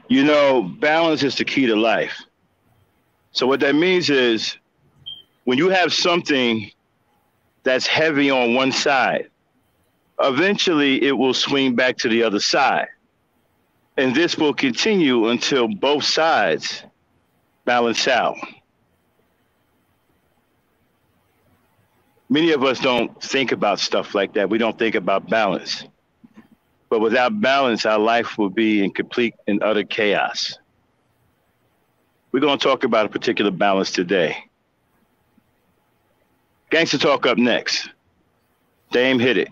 You know, balance is the key to life. So what that means is when you have something that's heavy on one side, eventually it will swing back to the other side. And this will continue until both sides balance out. Many of us don't think about stuff like that. We don't think about balance. But without balance, our life will be in complete and utter chaos. We're going to talk about a particular balance today. Gangsta Talk up next. Dame, hit it.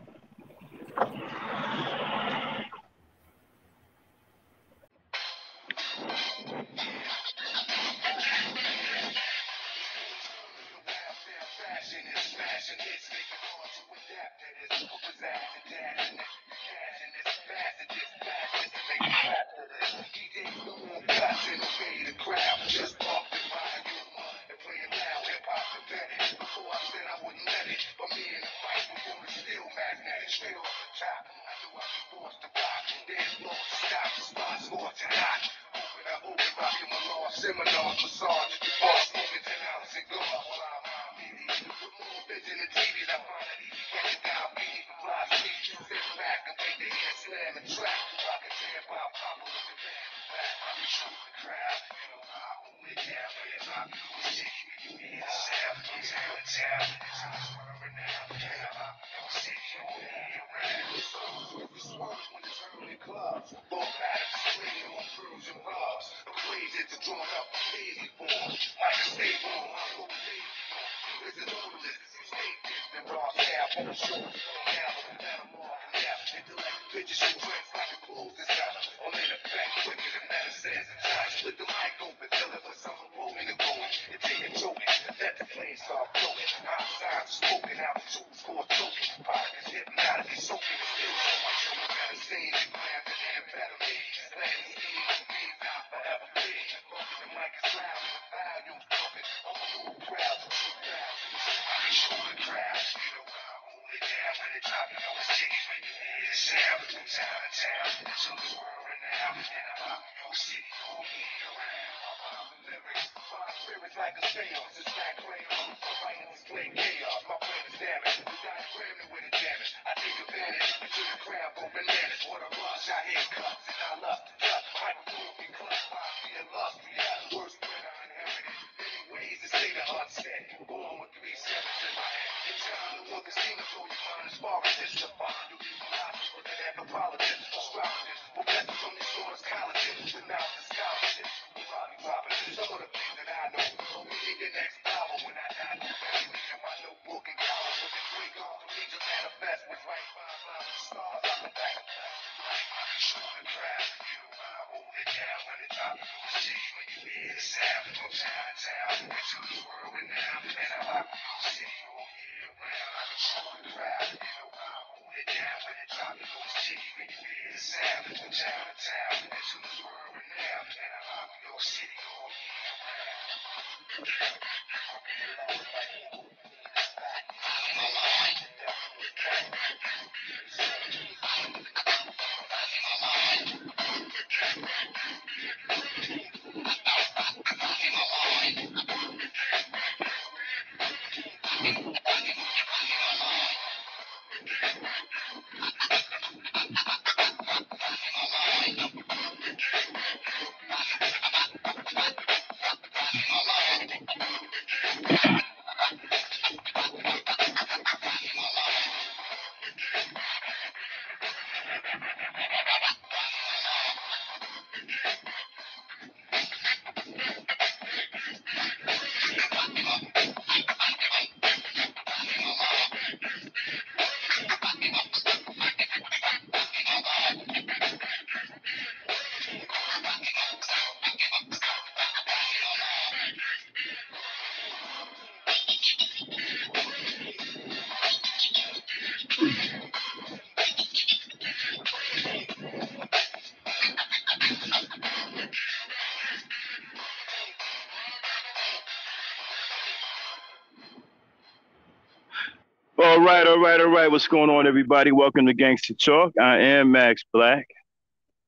All right. What's going on, everybody? Welcome to Gangsta Talk. I am Max Black.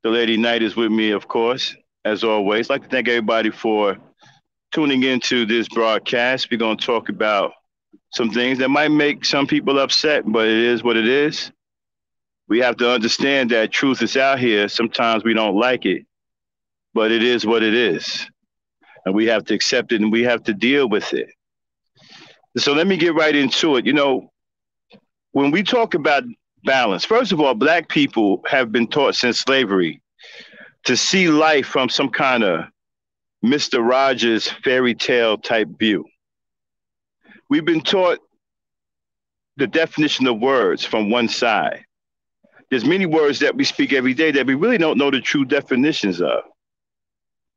The Lady Knight is with me, of course. as always. I'd like to thank everybody for tuning into this broadcast. We're going to talk about some things that might make some people upset, but it is what it is. We have to understand that truth is out here. Sometimes we don't like it, but it is what it is. And we have to accept it and we have to deal with it. So let me get right into it. When we talk about balance, first of all, Black people have been taught since slavery to see life from some kind of Mr. Rogers fairy tale type view. We've been taught the definition of words from one side. There's many words that we speak every day that we really don't know the true definitions of.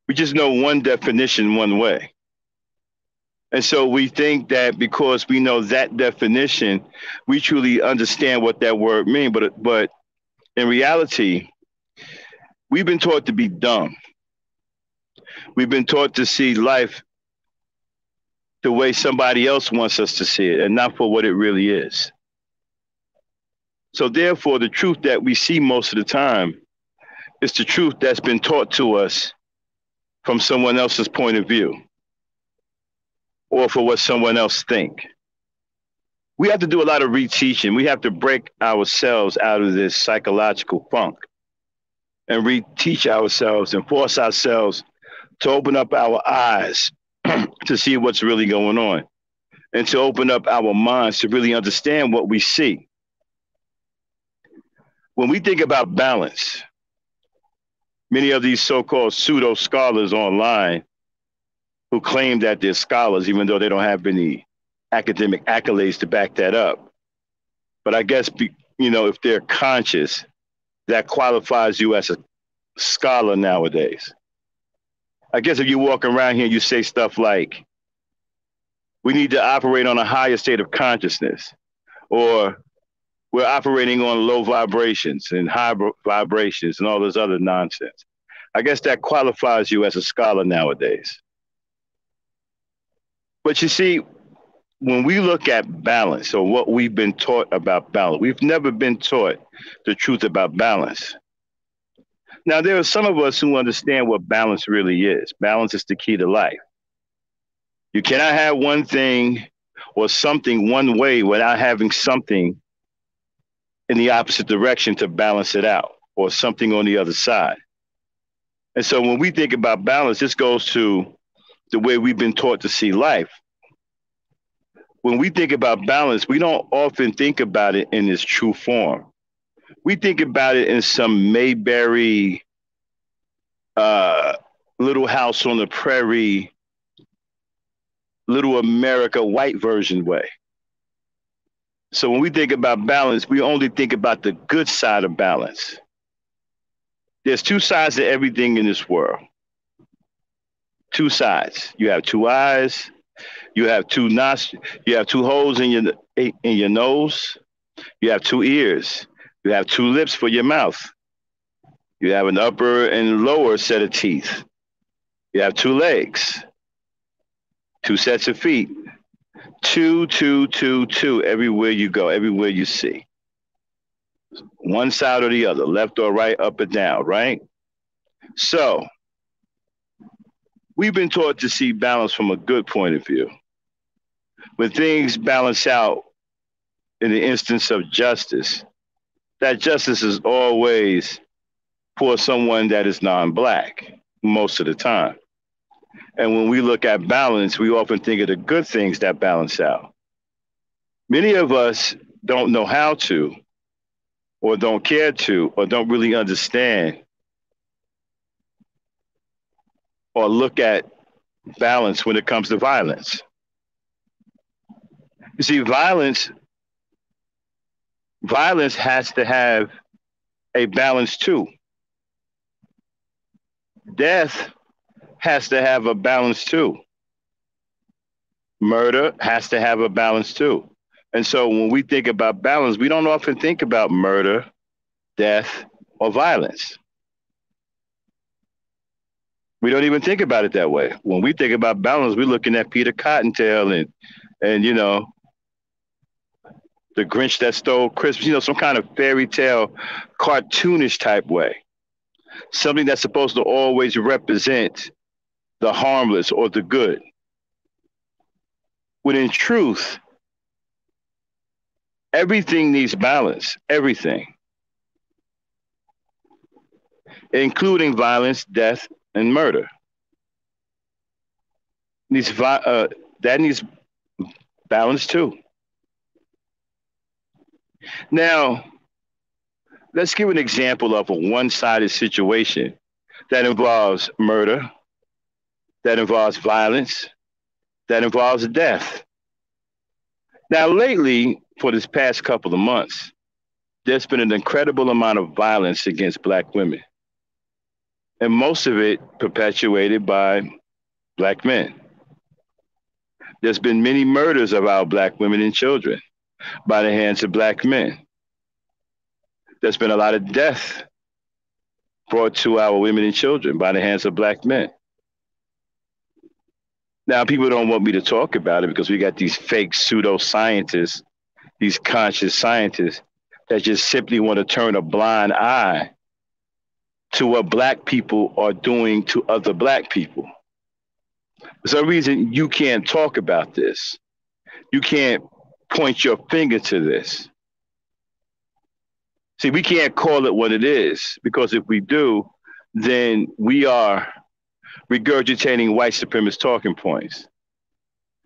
We just know one definition one way. And so we think that because we know that definition, we truly understand what that word means. But in reality, we've been taught to be dumb. We've been taught to see life the way somebody else wants us to see it and not for what it really is. So therefore, the truth that we see most of the time is the truth that's been taught to us from someone else's point of view or for what someone else think. We have to do a lot of reteaching. We have to break ourselves out of this psychological funk and reteach ourselves and force ourselves to open up our eyes to see what's really going on and to open up our minds to really understand what we see. When we think about balance, many of these so-called pseudo scholars online who claim that they're scholars, even though they don't have any academic accolades to back that up. But I guess, if they're conscious, that qualifies you as a scholar nowadays. I guess if you walk around here and you say stuff like, we need to operate on a higher state of consciousness, or we're operating on low vibrations and high vibrations and all this other nonsense. I guess that qualifies you as a scholar nowadays. But you see, when we look at balance or what we've been taught about balance, we've never been taught the truth about balance. Now, there are some of us who understand what balance really is. Balance is the key to life. You cannot have one thing or something one way without having something in the opposite direction to balance it out, or something on the other side. And so when we think about balance, this goes to the way we've been taught to see life. When we think about balance, we don't often think about it in its true form. We think about it in some Mayberry, Little House on the Prairie, Little America white version way. So when we think about balance, we only think about the good side of balance. There's two sides to everything in this world. Two sides. You have two eyes. You have two nostrils. You have two holes in your nose. You have two ears. You have two lips for your mouth. You have an upper and lower set of teeth. You have two legs. Two sets of feet. Two, everywhere you go, everywhere you see. One side or the other, left or right, up or down, right? So we've been taught to see balance from a good point of view. When things balance out in the instance of justice, that justice is always for someone that is non-Black most of the time. And when we look at balance, we often think of the good things that balance out. Many of us don't know how to, or don't care to, or don't really understand, or look at balance when it comes to violence. You see, violence has to have a balance too. Death has to have a balance too. Murder has to have a balance too. And so when we think about balance, we don't often think about murder, death, or violence. We don't even think about it that way. When we think about balance, we're looking at Peter Cottontail and the Grinch that stole Christmas, some kind of fairy tale, cartoonish type way. something that's supposed to always represent the harmless or the good. When in truth, everything needs balance, everything, including violence, death, and murder. That needs balance too. Now, let's give an example of a one-sided situation that involves murder, that involves violence, that involves death. Now, lately, for this past couple of months, there's been an incredible amount of violence against Black women, and most of it perpetuated by Black men. There's been many murders of our Black women and children by the hands of Black men. There's been a lot of death brought to our women and children by the hands of Black men. Now, people don't want me to talk about it because we got these fake pseudoscientists, these conscious scientists that just simply want to turn a blind eye to what Black people are doing to other Black people. For some reason, you can't talk about this. You can't point your finger to this. See, we can't call it what it is, because if we do, then we are regurgitating white supremacist talking points.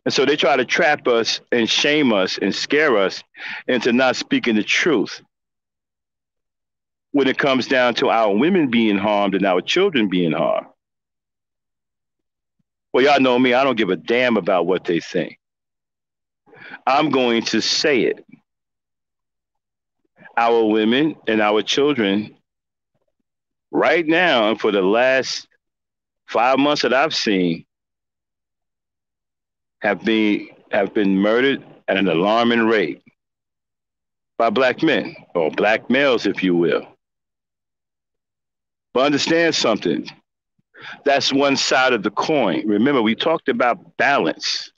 And so they try to trap us and shame us and scare us into not speaking the truth when it comes down to our women being harmed and our children being harmed. Well, y'all know me, I don't give a damn about what they think. I'm going to say it. Our women and our children right now, and for the last 5 months that I've seen, have been murdered at an alarming rate by Black men, or Black males, if you will. But understand something. That's one side of the coin. Remember, we talked about balance.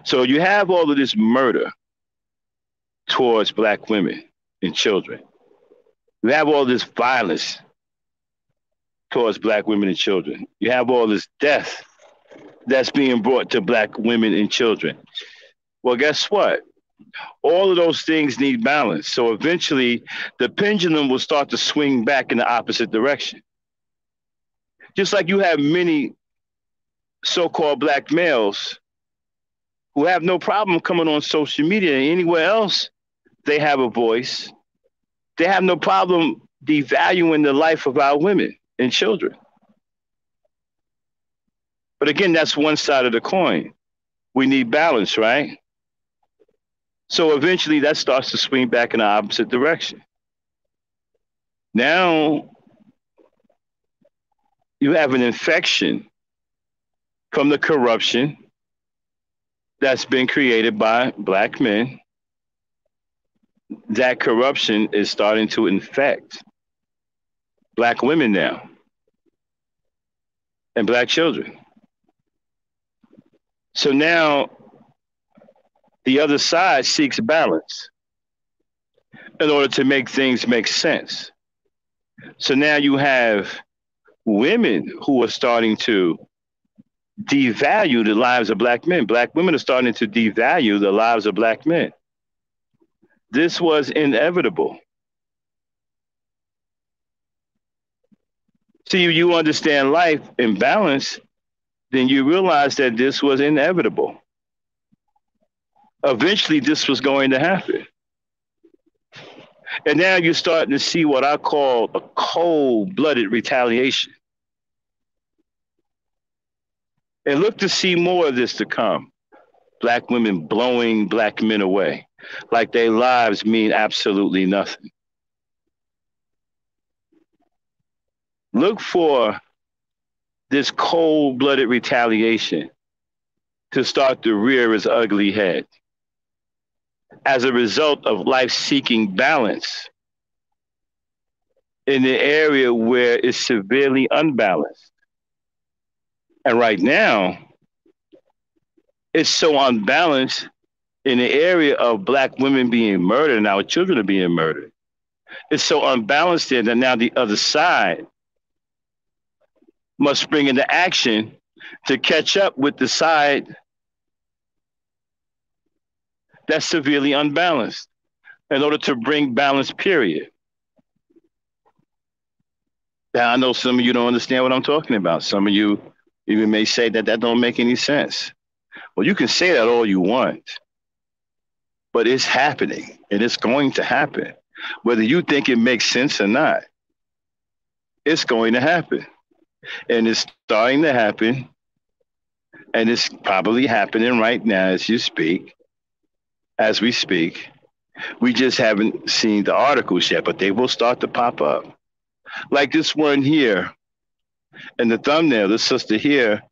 So you have all of this murder towards Black women and children. You have all this violence towards Black women and children. You have all this death that's being brought to Black women and children. Well, guess what? All of those things need balance. So eventually the pendulum will start to swing back in the opposite direction. Just like you have many so-called Black males who have no problem coming on social media and anywhere else they have a voice. They have no problem devaluing the life of our women and children. But again, that's one side of the coin. We need balance, right? So eventually that starts to swing back in the opposite direction. Now you have an infection from the corruption that's been created by Black men. That corruption is starting to infect Black women now and Black children. So now the other side seeks balance in order to make things make sense. So now you have women who are starting to devalue the lives of Black men. Black women are starting to devalue the lives of Black men. This was inevitable. See, if you understand life in balance, then you realize that this was inevitable. Eventually, this was going to happen. And now you're starting to see what I call a cold-blooded retaliation. And look to see more of this to come. Black women blowing Black men away like their lives mean absolutely nothing. Look for this cold-blooded retaliation to start to rear its ugly head as a result of life seeking balance in the area where it's severely unbalanced. And right now, it's so unbalanced in the area of Black women being murdered and our children are being murdered. It's so unbalanced there that now the other side must spring into action to catch up with the side that's severely unbalanced in order to bring balance, period. Now, I know some of you don't understand what I'm talking about. Some of you even may say that that don't make any sense. Well, you can say that all you want, but it's happening and it's going to happen. Whether you think it makes sense or not, it's going to happen. And it's starting to happen. And it's probably happening right now as we speak. We just haven't seen the articles yet, but they will start to pop up. Like this one here in the thumbnail, this sister here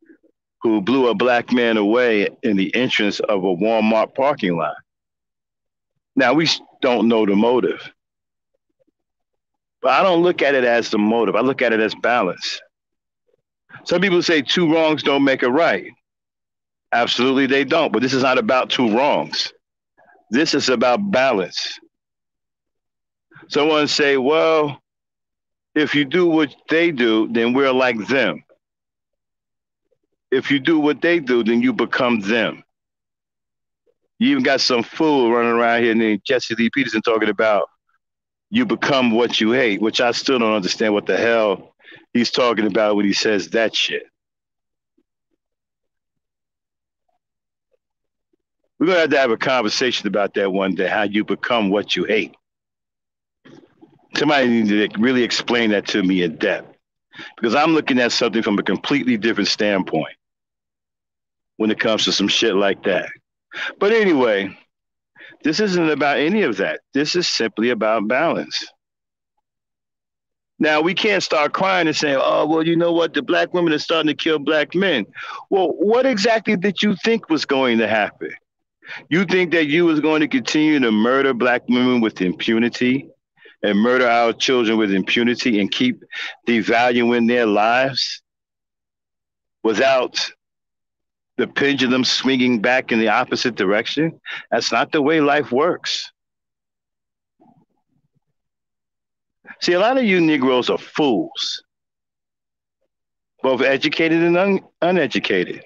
who blew a black man away in the entrance of a Walmart parking lot. Now, we don't know the motive, but I don't look at it as the motive. I look at it as balance. Some people say two wrongs don't make a right. Absolutely, they don't. But this is not about two wrongs. This is about balance. Someone say, well, if you do what they do, then we're like them. If you do what they do, then you become them. You even got some fool running around here named Jesse Lee Peterson talking about you become what you hate, which I still don't understand what the hell he's talking about when he says that shit. We're going to have a conversation about that one day, how you become what you hate. Somebody needs to really explain that to me in depth, because I'm looking at something from a completely different standpoint when it comes to some shit like that. But anyway, this isn't about any of that. This is simply about balance. Now, we can't start crying and saying, oh, well, you know what? The black women are starting to kill black men. Well, what exactly did you think was going to happen? You think that you was going to continue to murder black women with impunity and murder our children with impunity and keep devaluing their lives without the pendulum swinging back in the opposite direction? That's not the way life works. See, a lot of you Negroes are fools, both educated and uneducated.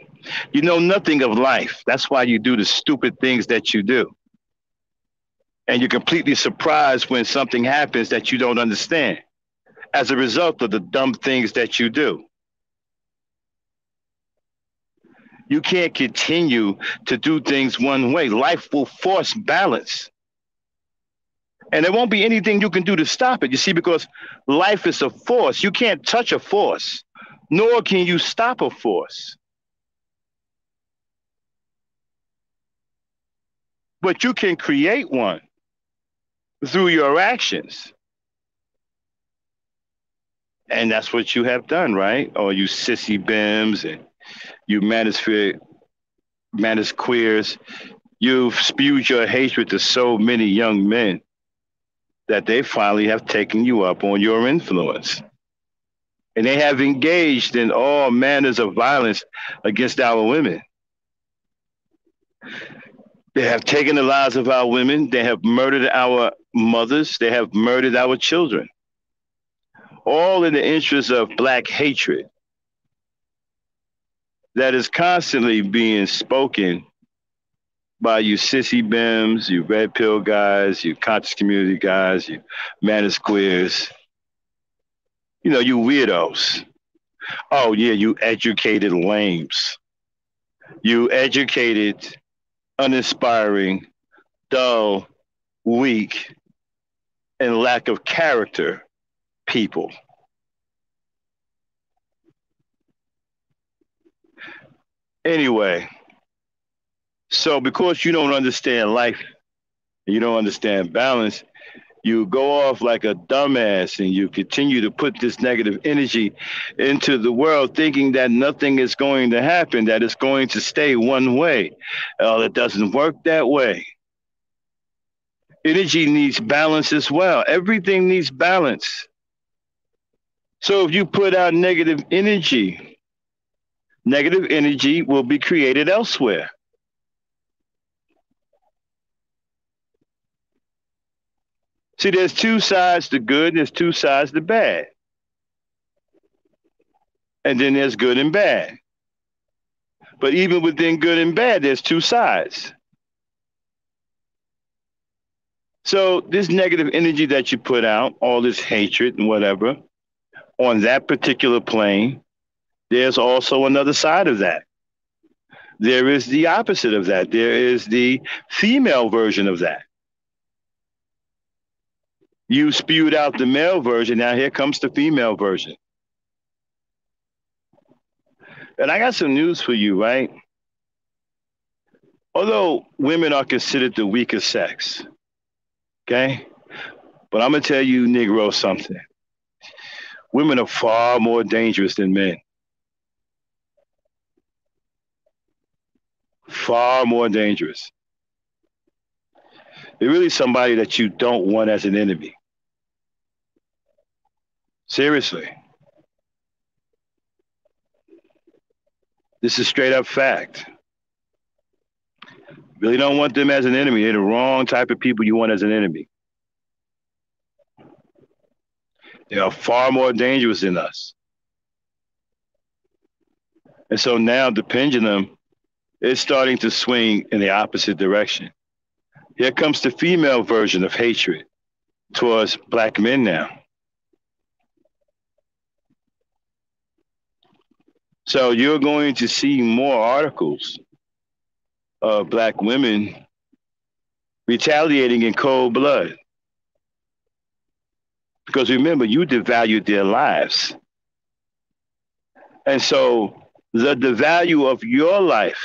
You know nothing of life. That's why you do the stupid things that you do. And you're completely surprised when something happens that you don't understand as a result of the dumb things that you do. You can't continue to do things one way. Life will force balance. And there won't be anything you can do to stop it. You see, because life is a force. You can't touch a force, nor can you stop a force. But you can create one through your actions. And that's what you have done, right? Or you sissy bims and you manosphere queers. You've spewed your hatred to so many young men that they finally have taken you up on your influence. And they have engaged in all manners of violence against our women. They have taken the lives of our women. They have murdered our mothers. They have murdered our children. All in the interest of black hatred that is constantly being spoken by you sissy bims, you red pill guys, you conscious community guys, you manners queers, you know, you weirdos. Oh yeah, you educated lames. You educated, uninspiring, dull, weak, and lack of character people. Anyway, so because you don't understand life, you don't understand balance, you go off like a dumbass and you continue to put this negative energy into the world thinking that nothing is going to happen, that it's going to stay one way. It doesn't work that way. Energy needs balance as well. Everything needs balance. So if you put out negative energy will be created elsewhere. See, there's two sides to good, and there's two sides to bad. And then there's good and bad. But even within good and bad, there's two sides. So this negative energy that you put out, all this hatred and whatever, on that particular plane, there's also another side of that. There is the opposite of that. There is the female version of that. You spewed out the male version. Now here comes the female version. And I got some news for you, right? Although women are considered the weaker sex, okay? But I'm going to tell you, Negro, something. Women are far more dangerous than men. Far more dangerous. They're really somebody that you don't want as an enemy. Seriously. This is straight up fact. Really don't want them as an enemy. They're the wrong type of people you want as an enemy. They are far more dangerous than us. And so now the pendulum is starting to swing in the opposite direction. Here comes the female version of hatred towards black men now. So you're going to see more articles of black women retaliating in cold blood. Because remember, you devalued their lives. And so the value of your life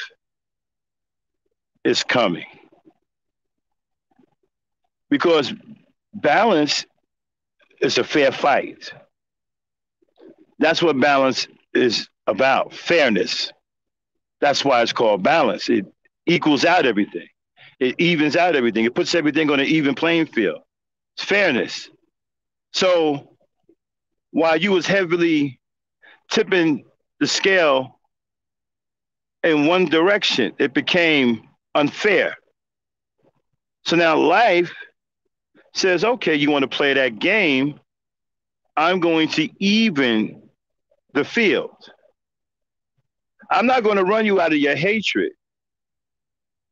is coming. Because balance is a fair fight. That's what balance is about, fairness. That's why it's called balance. It equals out everything. It evens out everything. It puts everything on an even playing field. It's fairness. So while you was heavily tipping the scale in one direction, it became unfair. So now life says, okay, you want to play that game, I'm going to even the field. I'm not going to run you out of your hatred.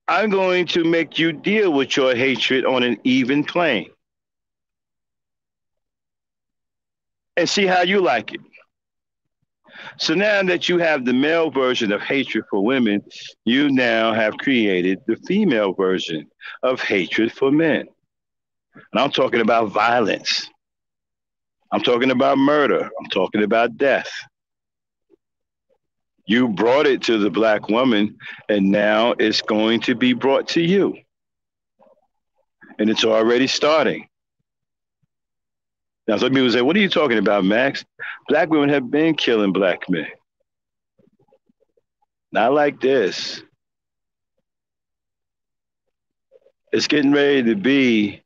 I'm going to make you deal with your hatred on an even plane. And see how you like it. So now that you have the male version of hatred for women, you now have created the female version of hatred for men. And I'm talking about violence. I'm talking about murder. I'm talking about death. You brought it to the black woman, and now it's going to be brought to you. And it's already starting. Now, some people say, what are you talking about, Max? Black women have been killing black men. Not like this. It's getting ready to be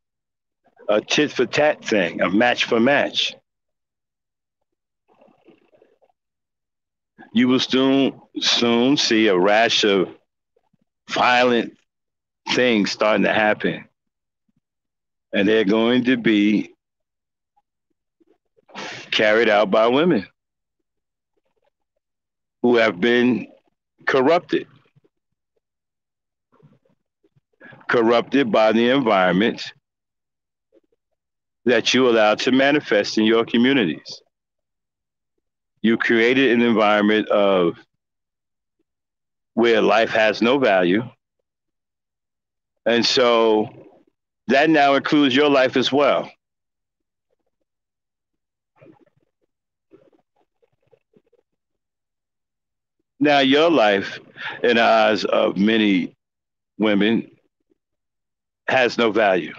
a tit for tat thing, a match for match. You will soon see a rash of violent things starting to happen. And they're going to be carried out by women who have been corrupted by the environment that you allowed to manifest in your communities. You created an environment of where life has no value. And so that now includes your life as well. Now, your life, in the eyes of many women, has no value.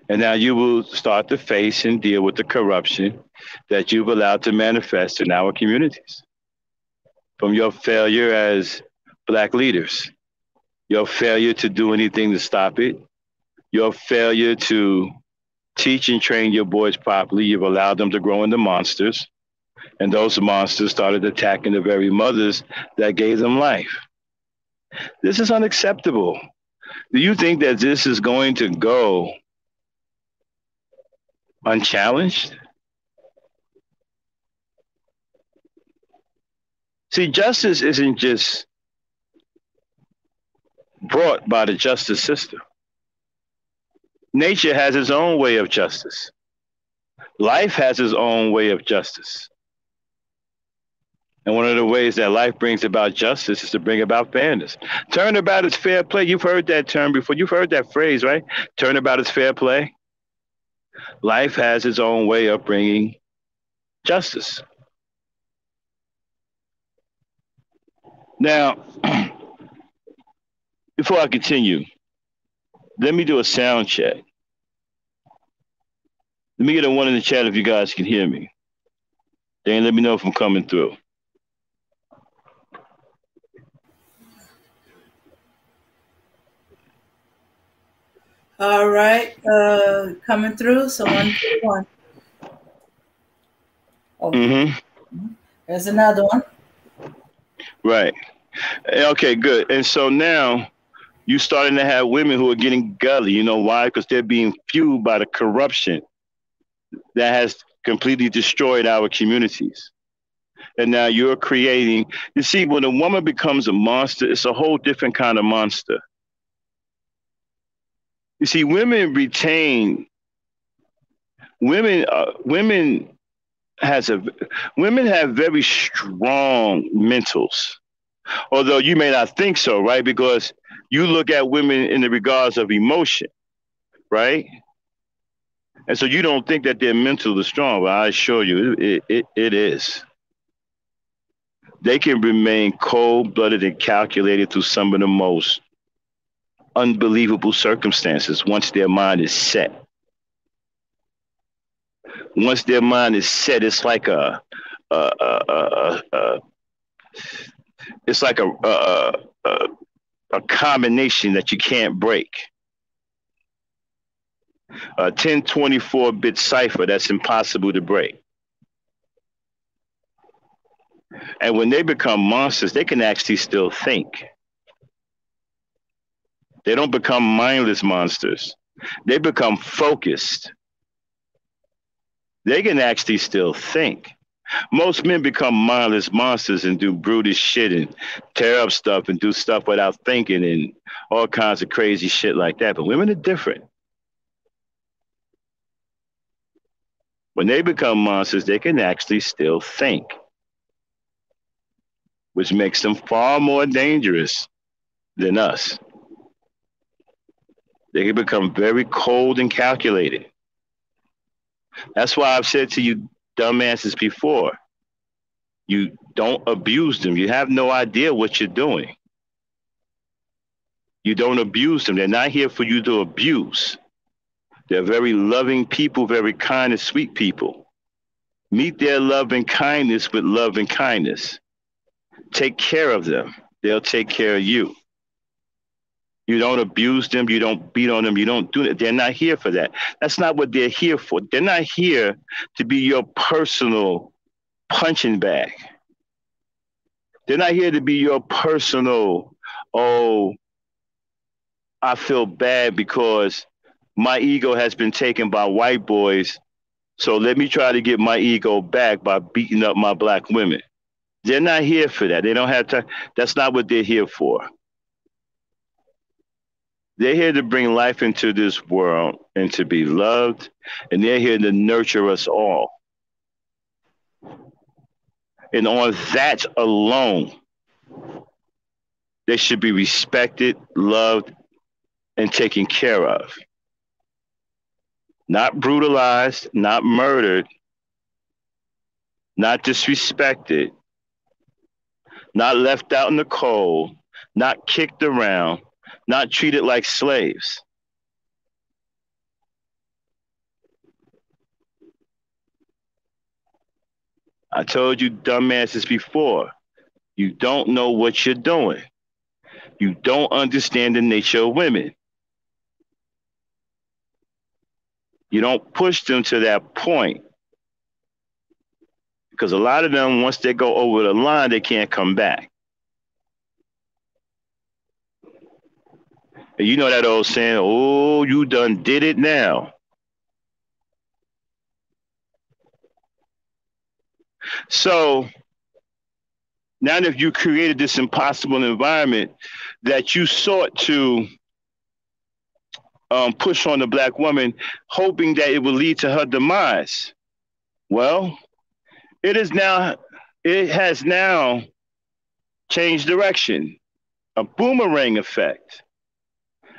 And now you will start to face and deal with the corruption that you've allowed to manifest in our communities. From your failure as Black leaders, your failure to do anything to stop it, your failure to teach and train your boys properly, you've allowed them to grow into monsters. And those monsters started attacking the very mothers that gave them life. This is unacceptable. Do you think that this is going to go unchallenged? See, justice isn't just brought by the justice system. Nature has its own way of justice. Life has its own way of justice. And one of the ways that life brings about justice is to bring about fairness. Turnabout is fair play. You've heard that term before. You've heard that phrase, right? Turnabout is fair play. Life has its own way of bringing justice. Now, before I continue, let me do a sound check. Let me get a one in the chat if you guys can hear me. Then let me know if I'm coming through. All right, coming through. So 1, 2, 1. Oh, there's another one. Right. Okay, good. And so now you're starting to have women who are getting gully. You know why? Because they're being fueled by the corruption that has completely destroyed our communities. And now you're creating, you see, when a woman becomes a monster, it's a whole different kind of monster. You see, women have very strong mentals. Although you may not think so, right? Because you look at women in the regards of emotion, right? And so you don't think that they're mentally strong, but I assure you, it is. They can remain cold-blooded and calculated through some of the most unbelievable circumstances once their mind is set. Once their mind is set, it's like a combination that you can't break. A 1024-bit cipher that's impossible to break. And when they become monsters, they can actually still think. They don't become mindless monsters. They become focused. They can actually still think. Most men become mindless monsters and do brutish shit and tear up stuff and do stuff without thinking and all kinds of crazy shit like that. But women are different. When they become monsters, they can actually still think, which makes them far more dangerous than us. They can become very cold and calculated. That's why I've said to you dumbasses before, you don't abuse them. You have no idea what you're doing. You don't abuse them. They're not here for you to abuse. They're very loving people, very kind and sweet people. Meet their love and kindness with love and kindness. Take care of them. They'll take care of you. You don't abuse them. You don't beat on them. You don't do that. They're not here for that. That's not what they're here for. They're not here to be your personal punching bag. They're not here to be your personal, oh, I feel bad because my ego has been taken by white boys. So let me try to get my ego back by beating up my black women. They're not here for that. They don't have time. That's not what they're here for. They're here to bring life into this world and to be loved. And they're here to nurture us all. And on that alone, they should be respected, loved, and taken care of. Not brutalized, not murdered, not disrespected, not left out in the cold, not kicked around, not treated like slaves. I told you dumbasses before, you don't know what you're doing. You don't understand the nature of women. You don't push them to that point. Because a lot of them, once they go over the line, they can't come back. And you know that old saying, oh, you done did it now. So Now that you created this impossible environment that you sought to push on the black woman, hoping that it will lead to her demise. Well, it is now, it has now changed direction, a boomerang effect.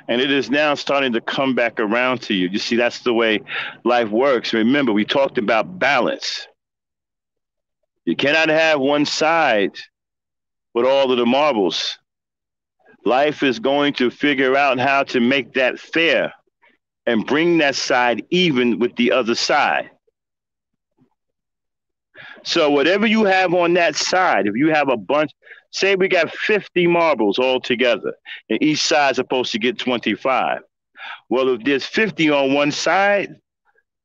And it is now starting to come back around to you. You see, that's the way life works. Remember, we talked about balance. You cannot have one side with all of the marbles. Life is going to figure out how to make that fair and bring that side even with the other side. So whatever you have on that side, if you have a bunch, say we got 50 marbles all together, and each side's supposed to get 25. Well, if there's 50 on one side,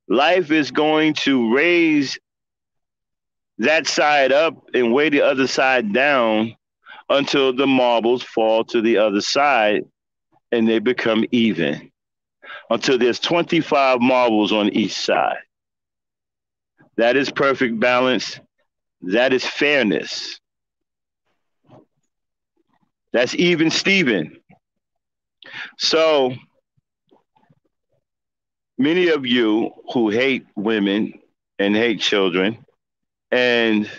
life is going to raise that side up and weigh the other side down until the marbles fall to the other side and they become even. Until there's 25 marbles on each side. That is perfect balance. That is fairness. That's even Steven. So many of you who hate women and hate children, and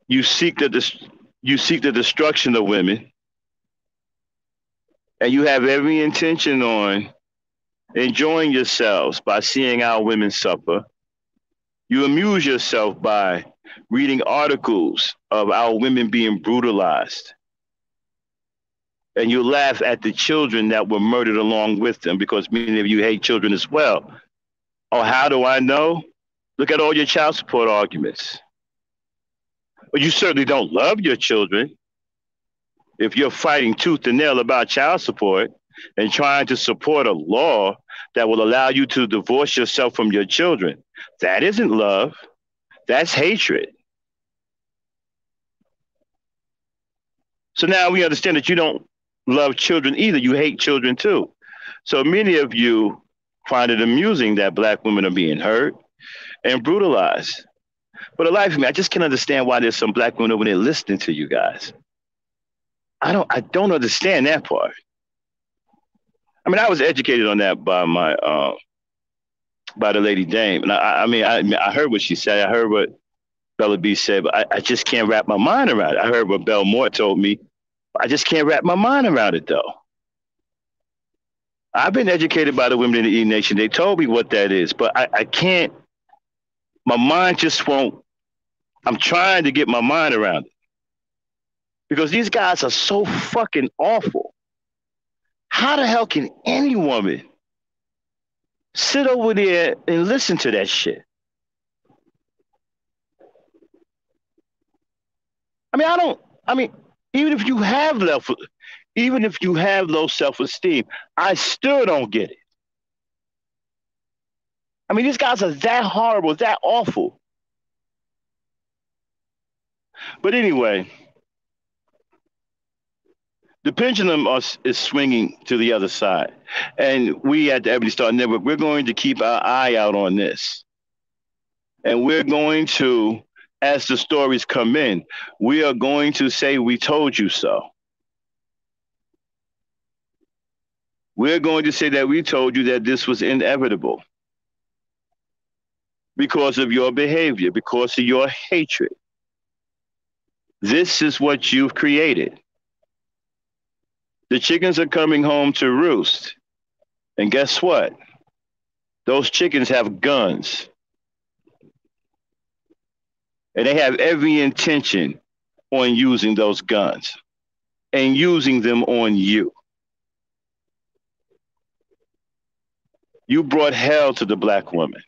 you seek the destruction of women, and you have every intention on enjoying yourselves by seeing our women suffer. You amuse yourself by reading articles of our women being brutalized. And you laugh at the children that were murdered along with them, because many of you hate children as well. Oh, how do I know? Look at all your child support arguments. But you certainly don't love your children if you're fighting tooth and nail about child support and trying to support a law that will allow you to divorce yourself from your children. That isn't love. That's hatred. So now we understand that you don't love children either. You hate children too. So many of you find it amusing that black women are being hurt and brutalized. But a life of me, I just can't understand why there's some black women over there listening to you guys. I don't understand that part. I mean, I was educated on that by my by the lady Dame, and I heard what she said. I heard what Bella B said, but I just can't wrap my mind around it. I heard what Belle Moore told me. I just can't wrap my mind around it, though. I've been educated by the women in the E Nation. They told me what that is, but I can't. My mind just won't. I'm trying to get my mind around it because these guys are so fucking awful. How the hell can any woman sit over there and listen to that shit? Even if you have low self-esteem, I still don't get it. I mean, these guys are that horrible, that awful. But anyway, the pendulum is swinging to the other side. And we at the Ebony Star Network, we're going to keep our eye out on this. And we're going to, as the stories come in, we are going to say, we told you so. We're going to say that we told you that this was inevitable because of your behavior, because of your hatred. This is what you've created. The chickens are coming home to roost. And guess what? Those chickens have guns. And they have every intention on using those guns and using them on you. You brought hell to the black woman.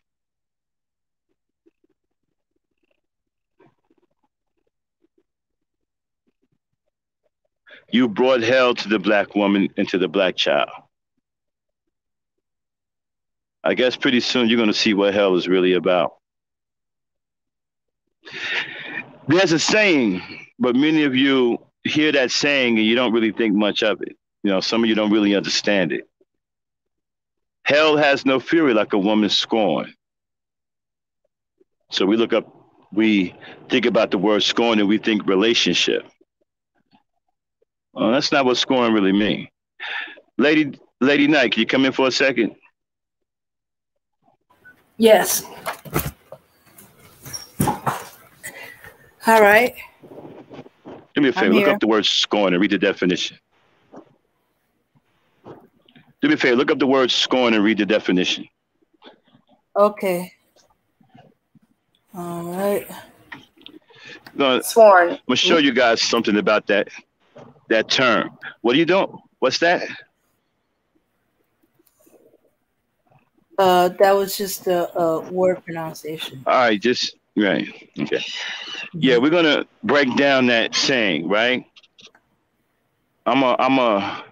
You brought hell to the black woman and to the black child. I guess pretty soon you're going to see what hell is really about. There's a saying, but many of you hear that saying and you don't really think much of it. You know, some of you don't really understand it. Hell has no fury like a woman's scorn. So we look up we think about the word scorn and we think relationship. Well, that's not what scorn really means. Lady Knight, can you come in for a second? Yes. All right. Do me a I'm favor. Look here. up the word scorn and read the definition. Do me a favor. Look up the word scorn and read the definition. Okay. All right. No, Sworn. I'm gonna show you guys something about that term. What are you doing? What's that? That was just a word pronunciation. All right, just right. Okay. Yeah, we're gonna break down that saying, right? I'm a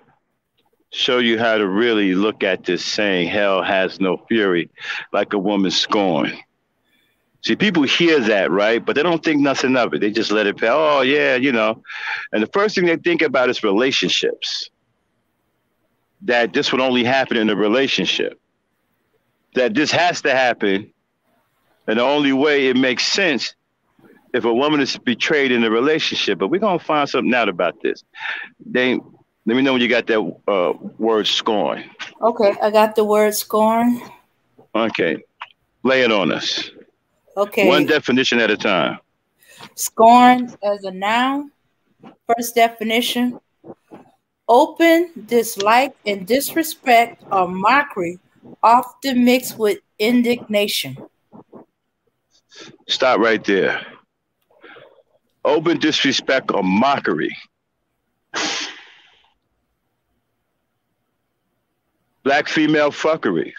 show you how to really look at this saying, hell has no fury like a woman scorned. See, people hear that, right? But they don't think nothing of it. They just let it pass. Oh, yeah, you know. And the first thing they think about is relationships. That this would only happen in a relationship. That this has to happen. And the only way it makes sense if a woman is betrayed in a relationship. But we're going to find something out about this. Let me know when you got that word scorn. Okay, I got the word scorn. Okay. Lay it on us. Okay. One definition at a time. Scorn as a noun. First definition. Open dislike and disrespect or mockery, often mixed with indignation. Stop right there. Open disrespect or mockery. Black female fuckery.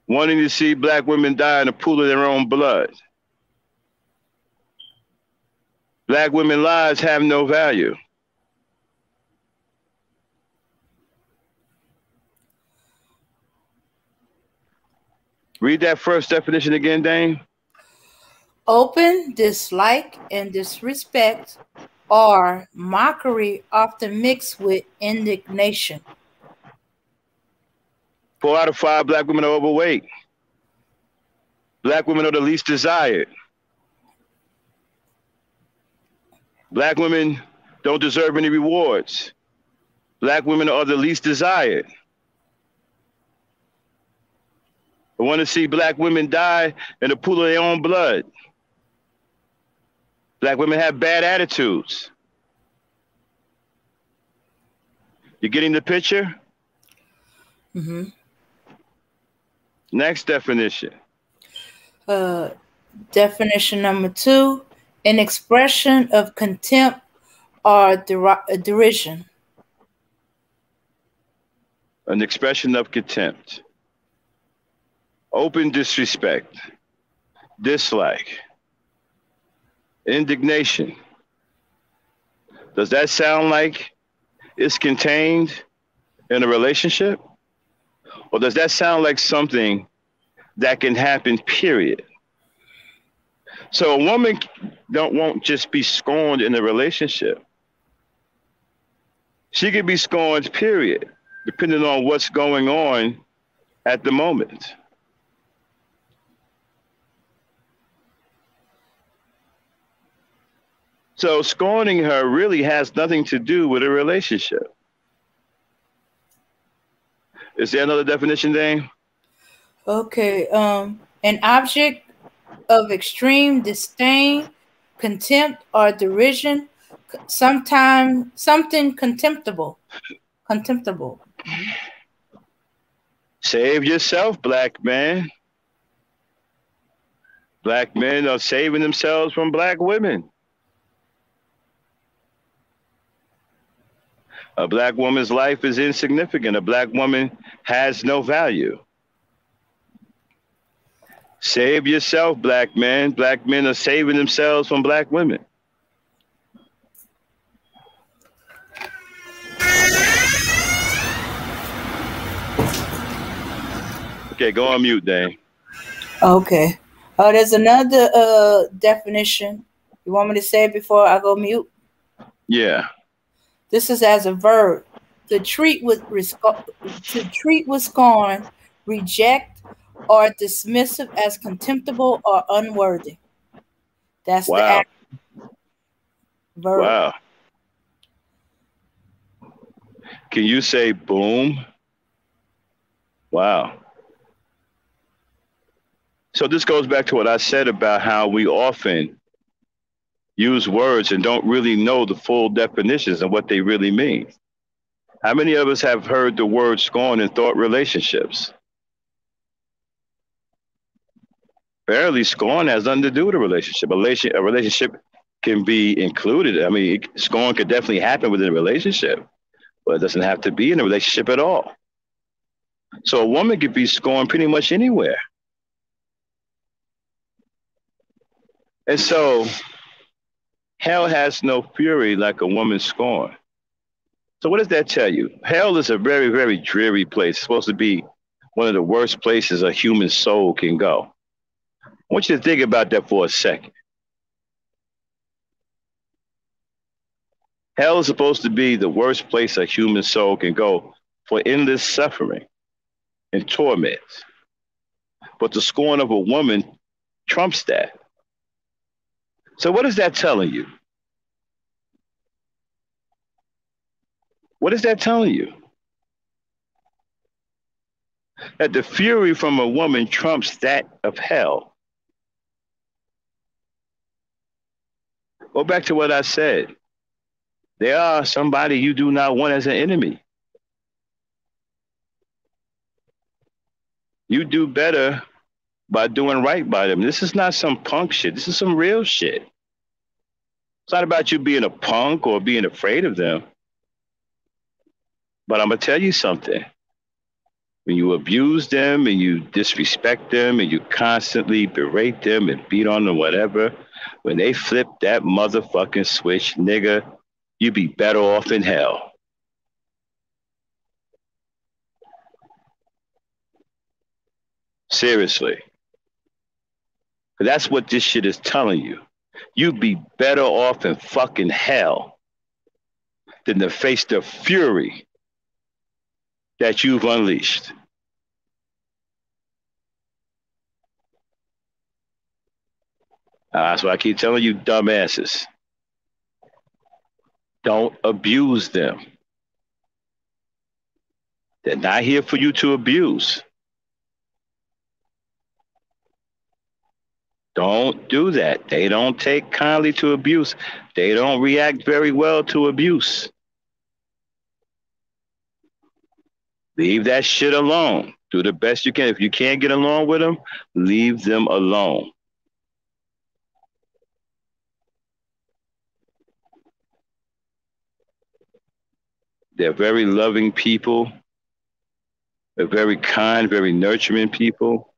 Wanting to see black women die in a pool of their own blood. Black women's lives have no value. Read that first definition again, Dane. Open dislike and disrespect or mockery, often mixed with indignation. 4 out of 5 black women are overweight. Black women are the least desired. Black women don't deserve any rewards. Black women are the least desired. I want to see black women die in a pool of their own blood. Black women have bad attitudes. You getting the picture? Mm-hmm. Next definition. Definition number 2, an expression of contempt or derision. An expression of contempt. Open disrespect. Dislike. Indignation. Does that sound like it's contained in a relationship? Or does that sound like something that can happen, period? So a woman won't just be scorned in a relationship. She can be scorned, period, depending on what's going on at the moment. So scorning her really has nothing to do with a relationship. Is there another definition, Dane? Okay. An object of extreme disdain, contempt, or derision. Sometimes something contemptible. Contemptible. Save yourself, black man. Black men are saving themselves from black women. A black woman's life is insignificant. A black woman has no value. Save yourself, black man. Black men are saving themselves from black women. Okay, go on mute, Dane. Okay. There's another definition. You want me to say it before I go mute? Yeah. This is as a verb. To treat with scorn, reject, or dismissive as contemptible or unworthy. That's the Wow. verb. Wow. Can you say boom? Wow. So this goes back to what I said about how we often use words and don't really know the full definitions and what they really mean. How many of us have heard the word scorn and thought relationships? Barely. Scorn has nothing to do with a relationship. A relationship can be included. I mean, scorn could definitely happen within a relationship, but it doesn't have to be in a relationship at all. So a woman could be scorned pretty much anywhere. And so hell has no fury like a woman's scorn. So what does that tell you? Hell is a very, very dreary place. It's supposed to be one of the worst places a human soul can go. I want you to think about that for a second. Hell is supposed to be the worst place a human soul can go for endless suffering and torment. But the scorn of a woman trumps that. So what is that telling you? What is that telling you? That the fury from a woman trumps that of hell. Go back to what I said. They are somebody you do not want as an enemy. You do better by doing right by them. This is not some punk shit. This is some real shit. It's not about you being a punk or being afraid of them. But I'm going to tell you something. When you abuse them and you disrespect them and you constantly berate them and beat on them, whatever, when they flip that motherfucking switch, nigga, you be better off in hell. Seriously. That's what this shit is telling you. You'd be better off in fucking hell than to face the fury that you've unleashed. That's why I keep telling you, dumbasses. Don't abuse them. They're not here for you to abuse. Don't do that. They don't take kindly to abuse. They don't react very well to abuse. Leave that shit alone. Do the best you can. If you can't get along with them, leave them alone. They're very loving people. They're very kind, very nurturing people.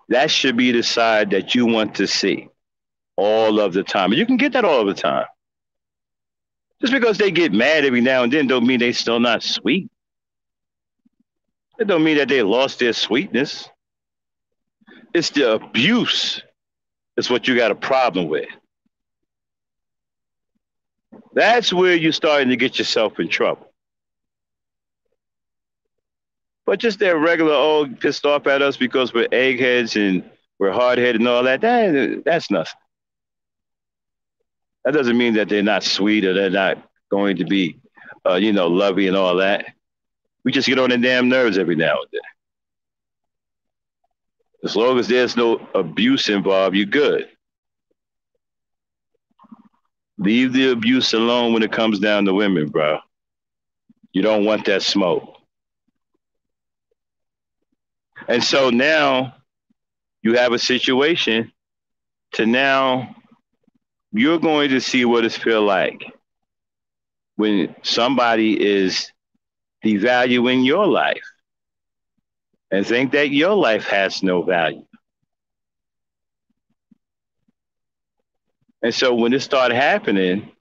That should be the side that you want to see all of the time. And you can get that all of the time. Just because they get mad every now and then don't mean they still not sweet. It don't mean that they lost their sweetness. It's the abuse that's what you got a problem with. That's where you're starting to get yourself in trouble. But just that regular old pissed off at us because we're eggheads and we're hard-headed and all that, that's nothing. That doesn't mean that they're not sweet or they're not going to be, lovey and all that. We just get on their damn nerves every now and then. As long as there's no abuse involved, you're good. Leave the abuse alone when it comes down to women, bro. You don't want that smoke. And so now you have a situation to now you're going to see what it feels like when somebody is devaluing your life and think that your life has no value. And so when it started happening,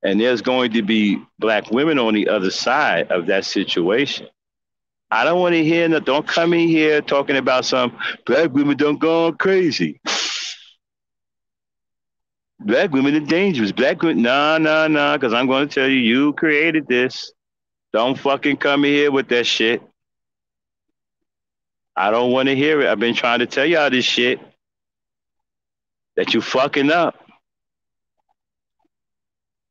and there's going to be black women on the other side of that situation, I don't want to hear, don't come in here talking about some black women don't go crazy. Black women are dangerous. Black women, no, because I'm going to tell you, you created this. Don't fucking come in here with that shit. I don't want to hear it. I've been trying to tell y'all this shit that you fucking up.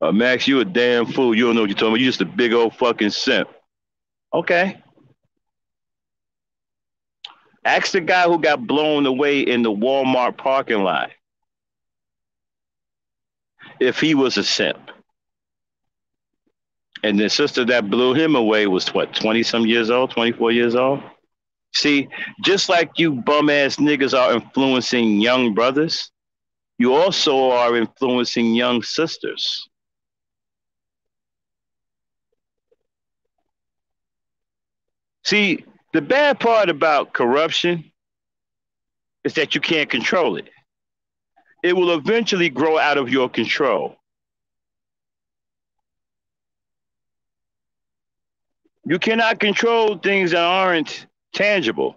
Max, you a damn fool. You don't know what you're talking about. You just a big old fucking simp. Okay. Ask the guy who got blown away in the Walmart parking lot if he was a simp. And the sister that blew him away was what, 20 some years old, 24 years old? See, just like you bum ass niggas are influencing young brothers, you also are influencing young sisters. See, the bad part about corruption is that you can't control it. It will eventually grow out of your control. You cannot control things that aren't tangible.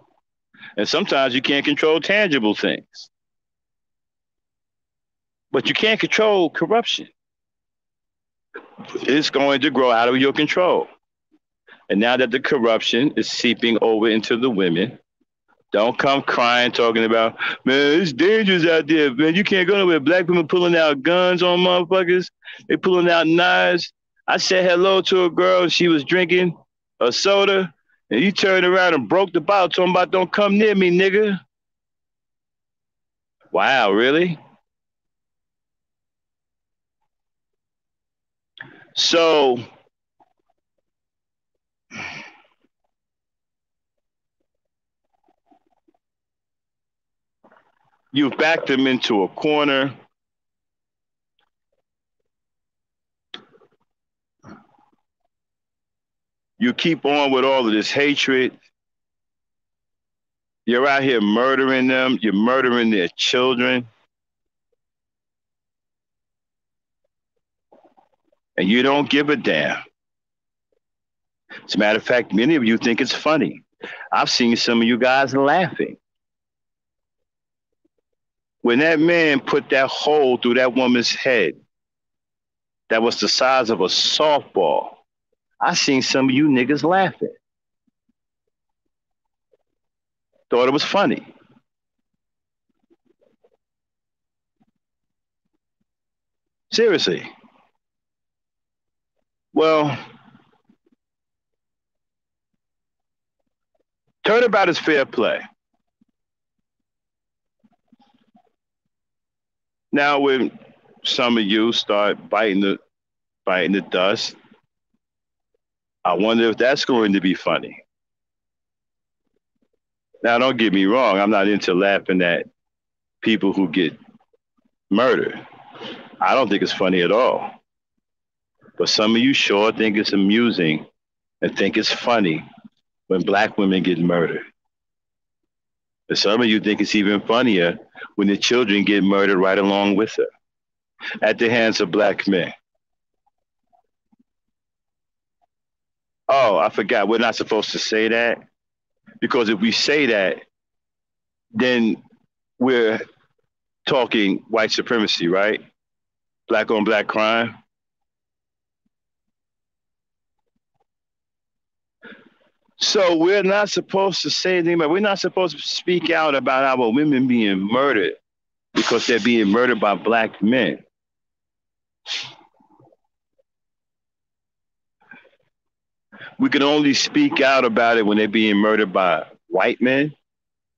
And sometimes you can't control tangible things. But you can't control corruption. It's going to grow out of your control. And now that the corruption is seeping over into the women, don't come crying, talking about, man, it's dangerous out there, man. You can't go nowhere. Black people pulling out guns on motherfuckers. They pulling out knives. I said hello to a girl. She was drinking a soda. And you turned around and broke the bottle, talking about, don't come near me, nigga. Wow, really? So, you've backed them into a corner. You keep on with all of this hatred. You're out here murdering them. You're murdering their children. And you don't give a damn. As a matter of fact, many of you think it's funny. I've seen some of you guys laughing. When that man put that hole through that woman's head that was the size of a softball, I seen some of you niggas laughing. Thought it was funny. Seriously. Well, turnabout is fair play. Now, when some of you start biting the dust, I wonder if that's going to be funny. Now, don't get me wrong. I'm not into laughing at people who get murdered. I don't think it's funny at all. But some of you sure think it's amusing and think it's funny when black women get murdered. And some of you think it's even funnier when the children get murdered right along with her at the hands of black men. Oh, I forgot. We're not supposed to say that. Because if we say that, then we're talking white supremacy, right? Black on black crime. So we're not supposed to say anything, but we're not supposed to speak out about our women being murdered because they're being murdered by black men. We can only speak out about it when they're being murdered by white men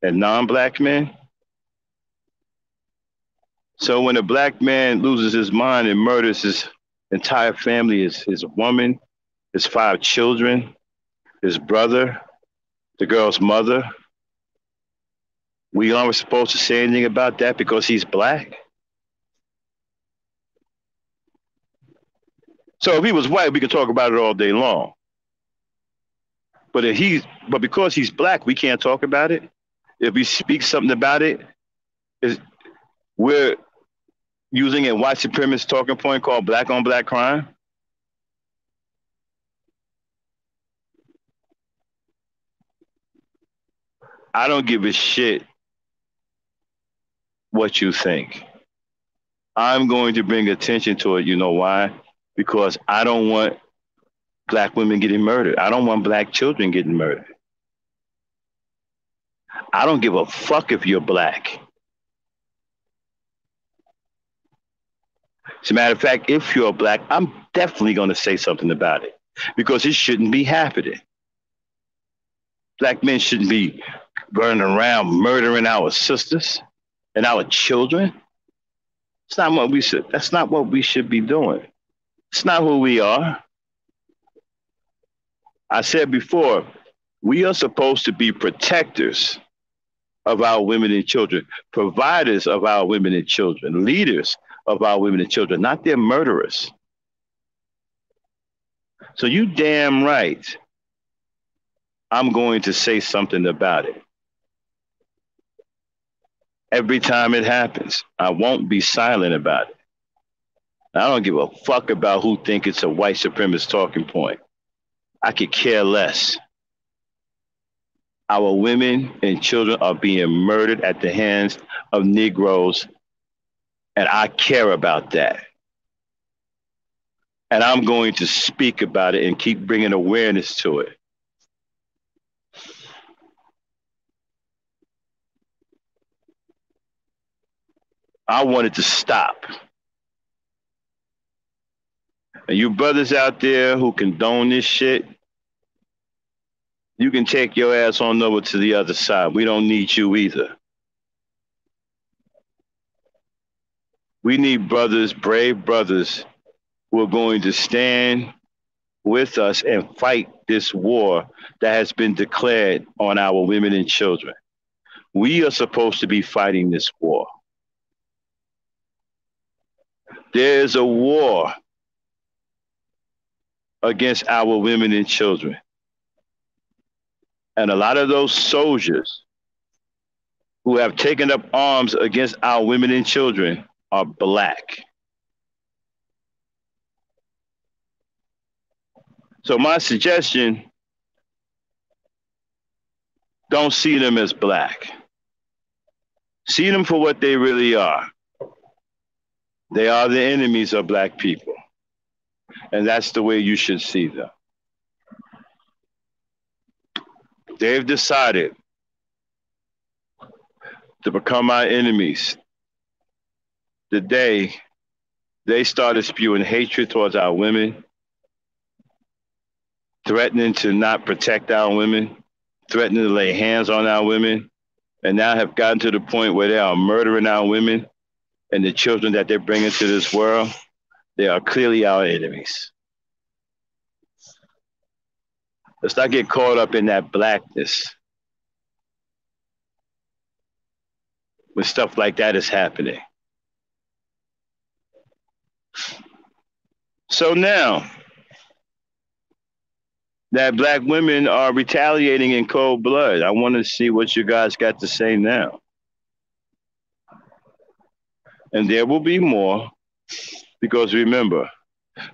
and non-black men. So when a black man loses his mind and murders his entire family, his woman, his 5 children, his brother, the girl's mother, we aren't supposed to say anything about that because he's black. So if he was white, we could talk about it all day long. But because he's black, we can't talk about it. If we speak something about it, we're using a white supremacist talking point called black on black crime. I don't give a shit what you think. I'm going to bring attention to it. You know why? Because I don't want black women getting murdered. I don't want black children getting murdered. I don't give a fuck if you're black. As a matter of fact, if you're black, I'm definitely going to say something about it because it shouldn't be happening. Black men shouldn't be running around murdering our sisters and our children. It's not what we should. That's not what we should be doing. It's not who we are. I said before, we are supposed to be protectors of our women and children, providers of our women and children, leaders of our women and children, not their murderers. So you damn right, I'm going to say something about it. Every time it happens, I won't be silent about it. I don't give a fuck about who think it's a white supremacist talking point. I could care less. Our women and children are being murdered at the hands of Negroes, and I care about that. And I'm going to speak about it and keep bringing awareness to it. I want it to stop. And you brothers out there who condone this shit, you can take your ass on over to the other side. We don't need you either. We need brothers, brave brothers, who are going to stand with us and fight this war that has been declared on our women and children. We are supposed to be fighting this war. There's a war against our women and children. And a lot of those soldiers who have taken up arms against our women and children are black. So my suggestion, don't see them as black. See them for what they really are. They are the enemies of black people. And that's the way you should see them. They've decided to become our enemies the day they started spewing hatred towards our women, threatening to not protect our women, threatening to lay hands on our women, and now have gotten to the point where they are murdering our women and the children that they're bringing to this world. They are clearly our enemies. Let's not get caught up in that blackness when stuff like that is happening. So now that black women are retaliating in cold blood, I want to see what you guys got to say now. And there will be more, because remember,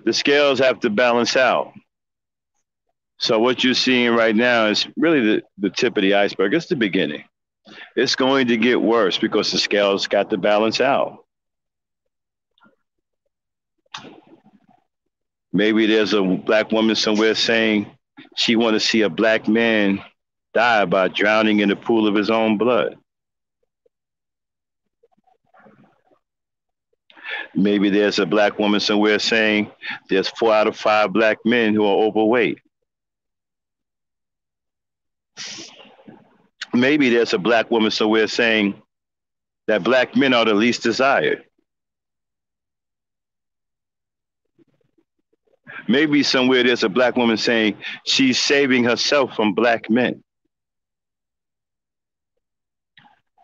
the scales have to balance out. So what you're seeing right now is really the tip of the iceberg. It's the beginning. It's going to get worse because the scales got to balance out. Maybe there's a black woman somewhere saying she want to see a black man die by drowning in a pool of his own blood. Maybe there's a black woman somewhere saying there's 4 out of 5 black men who are overweight. Maybe there's a black woman somewhere saying that black men are the least desired. Maybe somewhere there's a black woman saying she's saving herself from black men.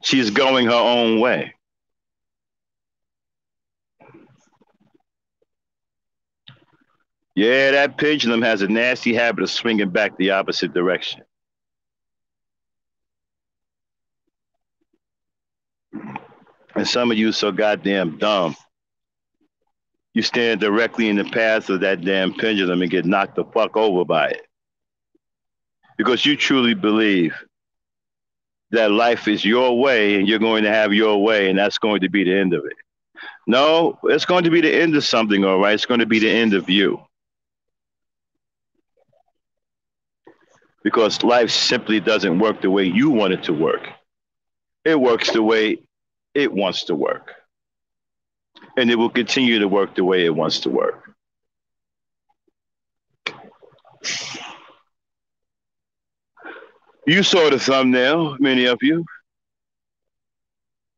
She's going her own way. Yeah, that pendulum has a nasty habit of swinging back the opposite direction. And some of you so goddamn dumb. You stand directly in the path of that damn pendulum and get knocked the fuck over by it. Because you truly believe that life is your way and you're going to have your way and that's going to be the end of it. No, it's going to be the end of something, all right? It's going to be the end of you. because life simply doesn't work the way you want it to work. It works the way it wants to work. And it will continue to work the way it wants to work. You saw the thumbnail, many of you.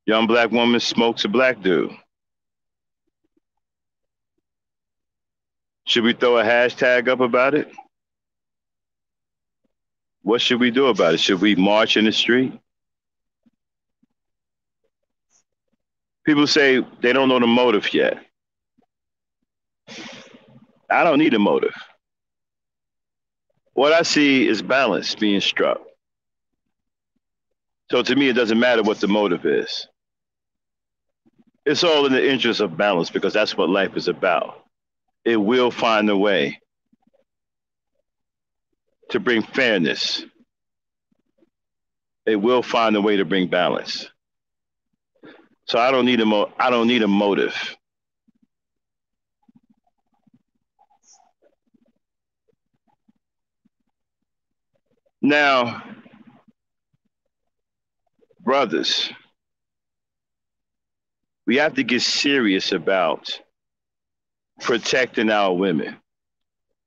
Young black woman smokes a black dude. Should we throw a hashtag up about it? What should we do about it? Should we march in the street? People say they don't know the motive yet. I don't need a motive. What I see is balance being struck. So to me, it doesn't matter what the motive is. It's all in the interest of balance because that's what life is about. It will find a way to bring fairness. It will find a way to bring balance. So I don't need a motive. Now, brothers, we have to get serious about protecting our women.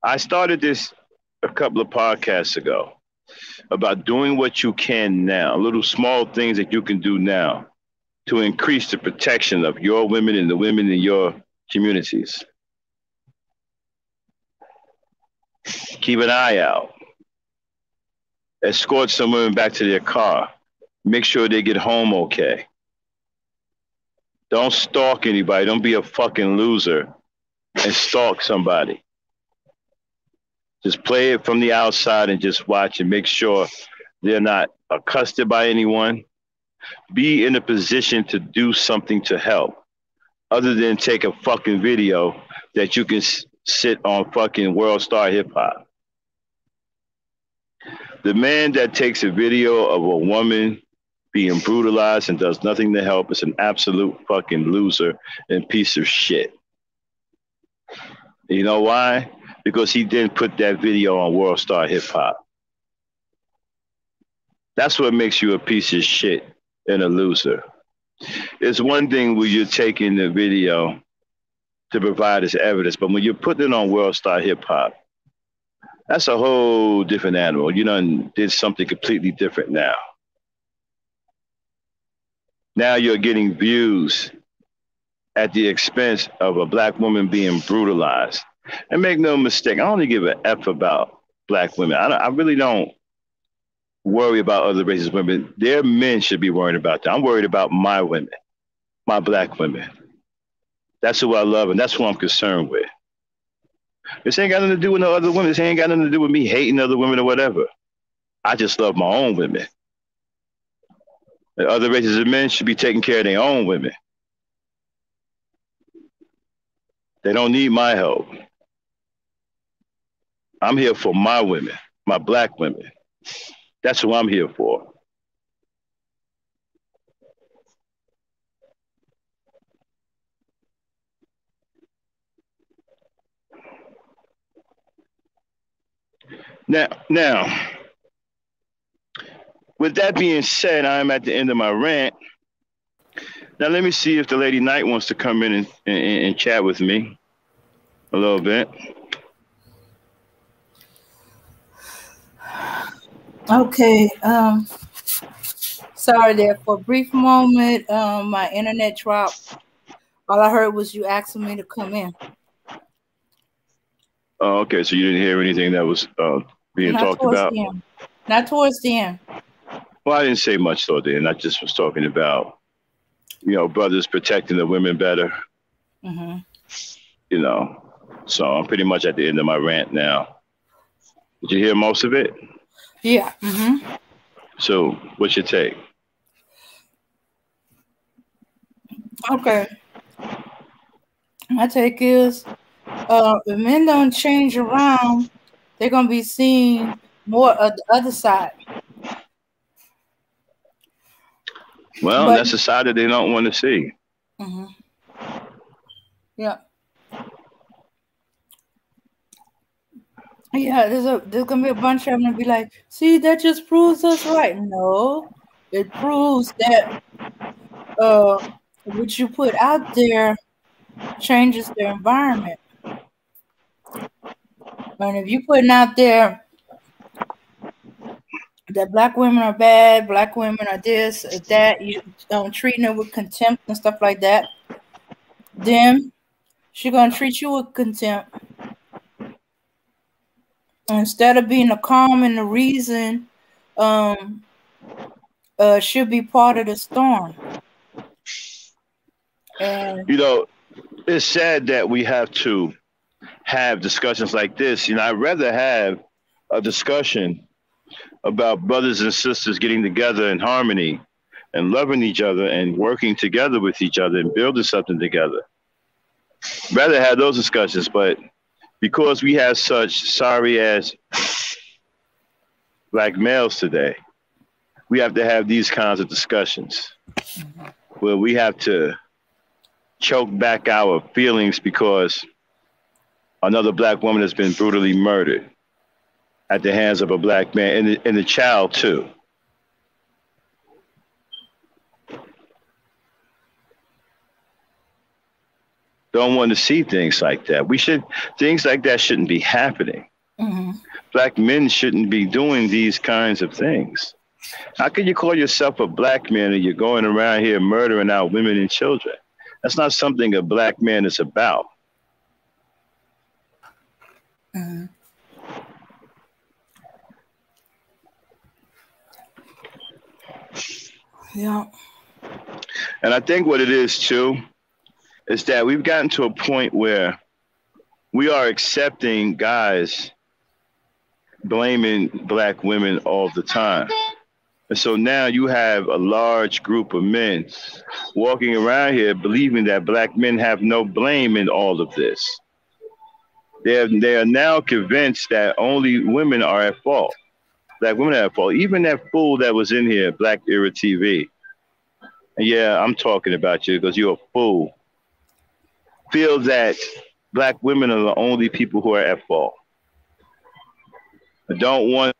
I started this a couple of podcasts ago about doing what you can now, little small things that you can do now to increase the protection of your women and the women in your communities. Keep an eye out. Escort some women back to their car. Make sure they get home okay. Don't stalk anybody. Don't be a fucking loser and stalk somebody. Just play it from the outside and just watch and make sure they're not accosted by anyone. Be in a position to do something to help other than take a fucking video that you can sit on fucking World Star Hip Hop. The man that takes a video of a woman being brutalized and does nothing to help is an absolute fucking loser and piece of shit. You know why? Because he didn't put that video on World Star Hip Hop. That's what makes you a piece of shit and a loser. It's one thing when you're taking the video to provide as evidence, but when you're putting it on World Star Hip Hop, that's a whole different animal. You done did something completely different now. Now you're getting views at the expense of a black woman being brutalized. And make no mistake, I only give an F about black women. I really don't worry about other races' women. Their men should be worried about that. I'm worried about my women, my black women. That's who I love, and that's who I'm concerned with. This ain't got nothing to do with no other women. This ain't got nothing to do with me hating other women or whatever. I just love my own women. The other races of men should be taking care of their own women. They don't need my help. I'm here for my women, my black women. That's who I'm here for. Now, with that being said, I'm at the end of my rant. Now, let me see if the Lady Knight wants to come in and chat with me a little bit. Okay. Sorry there. For a brief moment, my internet dropped. All I heard was you asking me to come in. Oh, okay. So you didn't hear anything that was being talked about? Not towards the end. Well, I didn't say much toward the end. I just was talking about, brothers protecting the women better. Mm-hmm. So I'm pretty much at the end of my rant now. Did you hear most of it? Yeah. Mm-hmm. So what's your take? Okay. My take is, if men don't change around, they're going to be seeing more of the other side. Well, that's a side that they don't want to see. Mm-hmm. Yeah. Yeah, there's gonna be a bunch of them to be like, see, that just proves us right. No, it proves that what you put out there changes the environment. And if you putting out there that black women are bad, black women are this, that, you treating her with contempt and stuff like that, then she gonna treat you with contempt. Instead of being the calm and the reason, should be part of the storm. And You know, it's sad that we have to have discussions like this. You know, I'd rather have a discussion about brothers and sisters getting together in harmony and loving each other and working together with each other and building something together. Rather have those discussions, but because we have such sorry ass black males today, we have to have these kinds of discussions where we have to choke back our feelings because another black woman has been brutally murdered at the hands of a black man and the child too. Don't want to see things like that. Things like that shouldn't be happening. mm-hmm. Black men shouldn't be doing these kinds of things. How can you call yourself a black man and you're going around here murdering our women and children? That's not something a black man is about. Mm-hmm. Yeah. And I think what it is too is that we've gotten to a point where we are accepting guys blaming black women all the time. And so now you have a large group of men walking around here believing that black men have no blame in all of this. They are now convinced that only women are at fault. Black women are at fault. Even that fool that was in here, Black Era TV. And yeah, I'm talking about you because you're a fool. Feel that black women are the only people who are at fault. I don't want.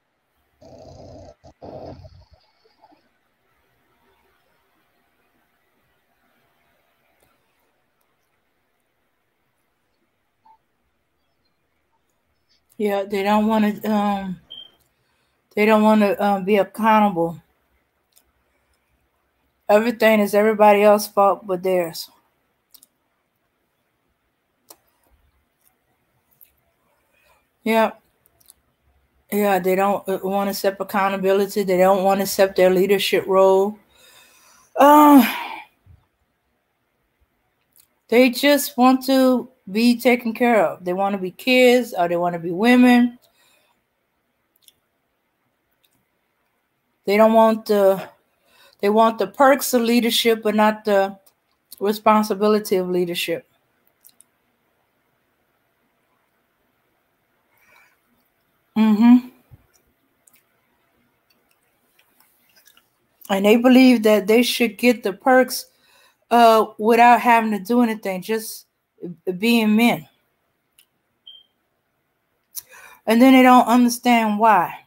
Yeah, they don't want to. They don't want to be accountable. Everything is everybody else's fault but theirs. Yeah. Yeah, they don't want to accept accountability. They don't want to accept their leadership role. They just want to be taken care of. They want to be kids or they want to be women. They don't want they want the perks of leadership, but not the responsibility of leadership. Mm-hmm. And they believe that they should get the perks without having to do anything, just being men. And then they don't understand why.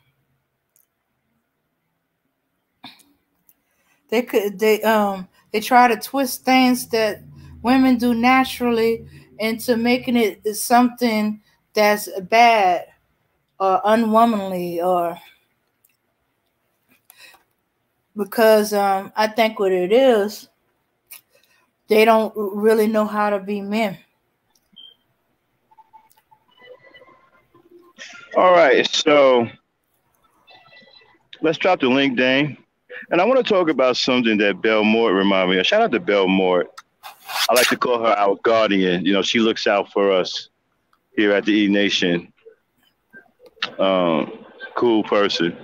They try to twist things that women do naturally into making it something that's bad or unwomanly, or because I think what it is, they don't really know how to be men. All right, so let's drop the link, Dane. And I want to talk about something that Belle Mort reminded me of. Shout out to Belle Mort. I like to call her our guardian. You know, she looks out for us here at the E Nation. Cool person.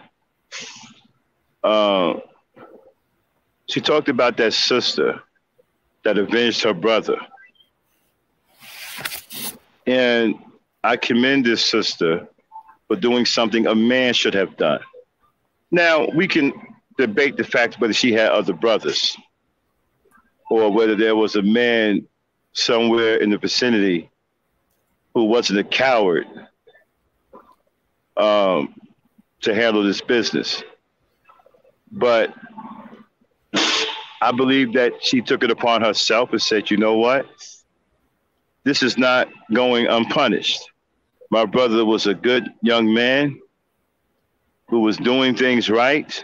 She talked about that sister that avenged her brother. And I commend this sister for doing something a man should have done. Now, we can debate the fact whether she had other brothers or whether there was a man somewhere in the vicinity who wasn't a coward to handle this business. But I believe that she took it upon herself and said, you know what? This is not going unpunished. My brother was a good young man who was doing things right,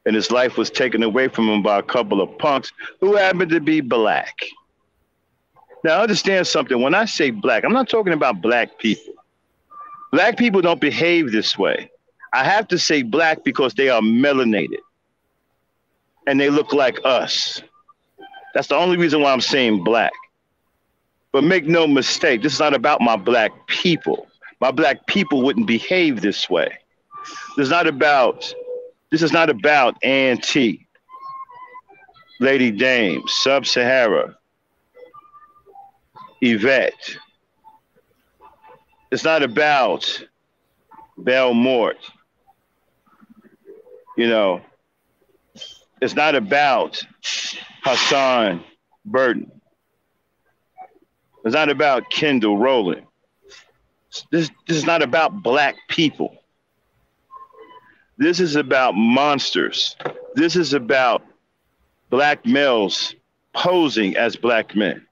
and his life was taken away from him by a couple of punks who happened to be black. Now, understand something. When I say black, I'm not talking about black people. Black people don't behave this way. I have to say black because they are melanated and they look like us. That's the only reason why I'm saying black. But make no mistake, this is not about my black people. My black people wouldn't behave this way. This is not about Auntie, Lady Dame, Sub-Sahara, Yvette. It's not about Belle Mort. You know, it's not about Hassan Burton. It's not about Kendall Rowland. This is not about black people. This is about monsters. This is about black males posing as black men.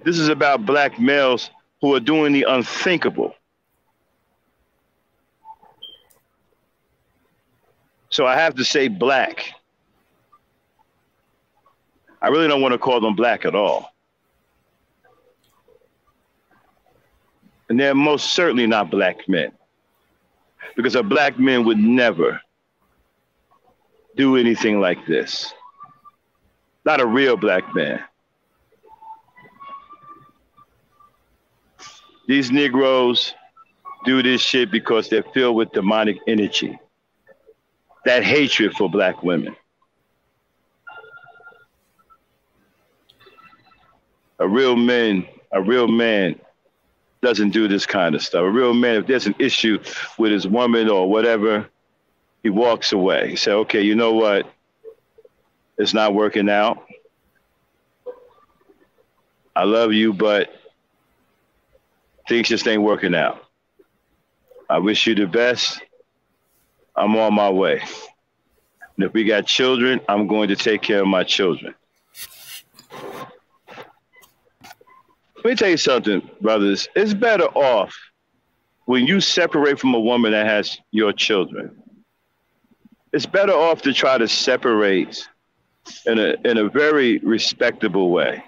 This is about black males who are doing the unthinkable. So I have to say black. I really don't want to call them black at all. And they're most certainly not black men, because a black man would never do anything like this. Not a real black man. These Negroes do this shit because they're filled with demonic energy, that hatred for black women. A real man doesn't do this kind of stuff. A real man, if there's an issue with his woman or whatever, he walks away. He says, okay, you know what? It's not working out. I love you, but things just ain't working out. I wish you the best. I'm on my way. And if we got children, I'm going to take care of my children. Let me tell you something, brothers. It's better off when you separate from a woman that has your children. It's better off to try to separate in a very respectable way.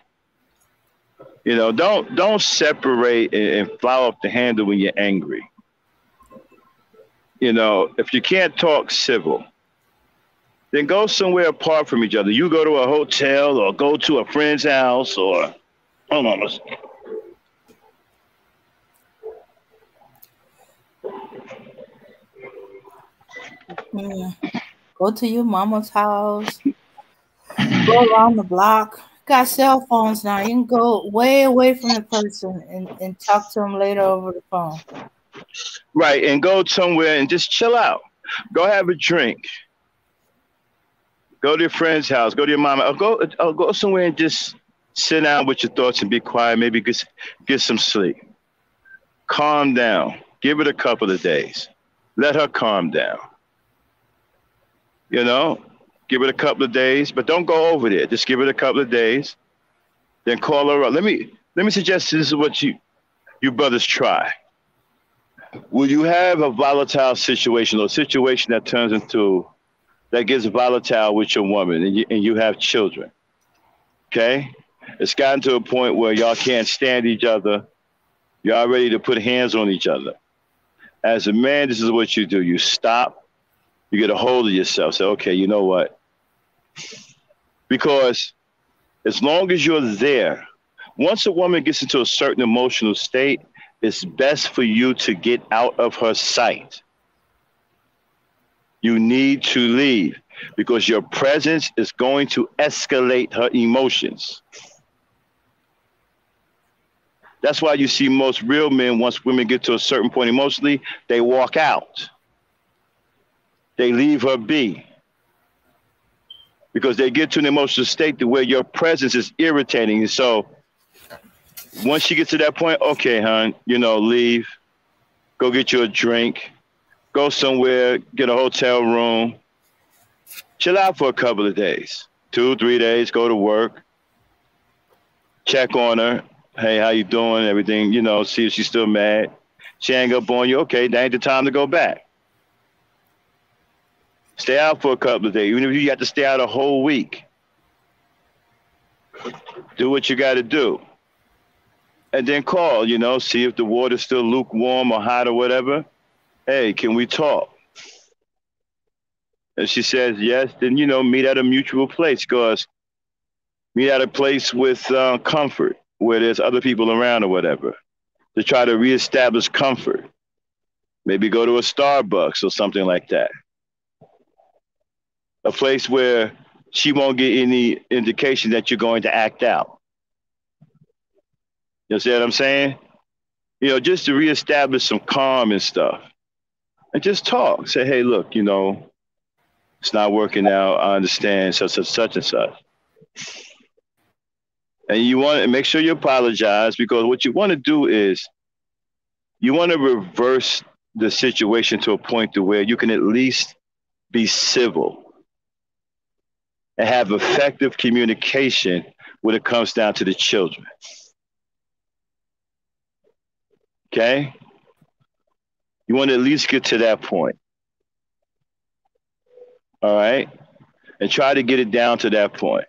You know, don't separate and fly off the handle when you're angry. You know, if you can't talk civil, then go somewhere apart from each other. You go to a hotel or go to a friend's house or, hold on, let's. Yeah. Go to your mama's house. Go around the block. Got cell phones now. You can go way away from the person and talk to them later over the phone. Right, and go somewhere and just chill out. Go have a drink. Go to your friend's house. Go to your mama. Or go somewhere and just sit down with your thoughts and be quiet. Maybe get some sleep. Calm down. Give it a couple of days. Let her calm down. You know, give it a couple of days, but don't go over there. Just give it a couple of days. Then call her up. Let me suggest this is what you brothers try. Will you have a volatile situation or a situation that gets volatile with your woman and you have children? Okay? It's gotten to a point where y'all can't stand each other. Y'all ready to put hands on each other. As a man, this is what you do. You stop. You get a hold of yourself. Say, okay, you know what? Because as long as you're there, once a woman gets into a certain emotional state, it's best for you to get out of her sight. You need to leave because your presence is going to escalate her emotions. That's why you see most real men, once women get to a certain point emotionally, they walk out. They leave her be. Because they get to an emotional state to where your presence is irritating. And so once she gets to that point, okay, hon, leave, go get you a drink, go somewhere, get a hotel room, chill out for a couple of days, 2, 3 days, go to work, check on her. Hey, how you doing? Everything, see if she's still mad. She hang up on you. Okay, that ain't the time to go back. Stay out for a couple of days. Even if you have to stay out a whole week, do what you got to do. And then call, see if the water's still lukewarm or hot or whatever. Hey, can we talk? And she says yes, then, meet at a mutual place. Because meet at a place with comfort, where there's other people around or whatever, to try to reestablish comfort. Maybe go to a Starbucks or something like that. A place where she won't get any indication that you're going to act out. You see what I'm saying? Just to reestablish some calm and stuff. And just talk. Say, hey, look, it's not working out. I understand such and such. And you want to make sure you apologize, because what you want to do is you want to reverse the situation to a point to where you can at least be civil and have effective communication when it comes down to the children. Okay? You want to at least get to that point. All right? And try to get it down to that point.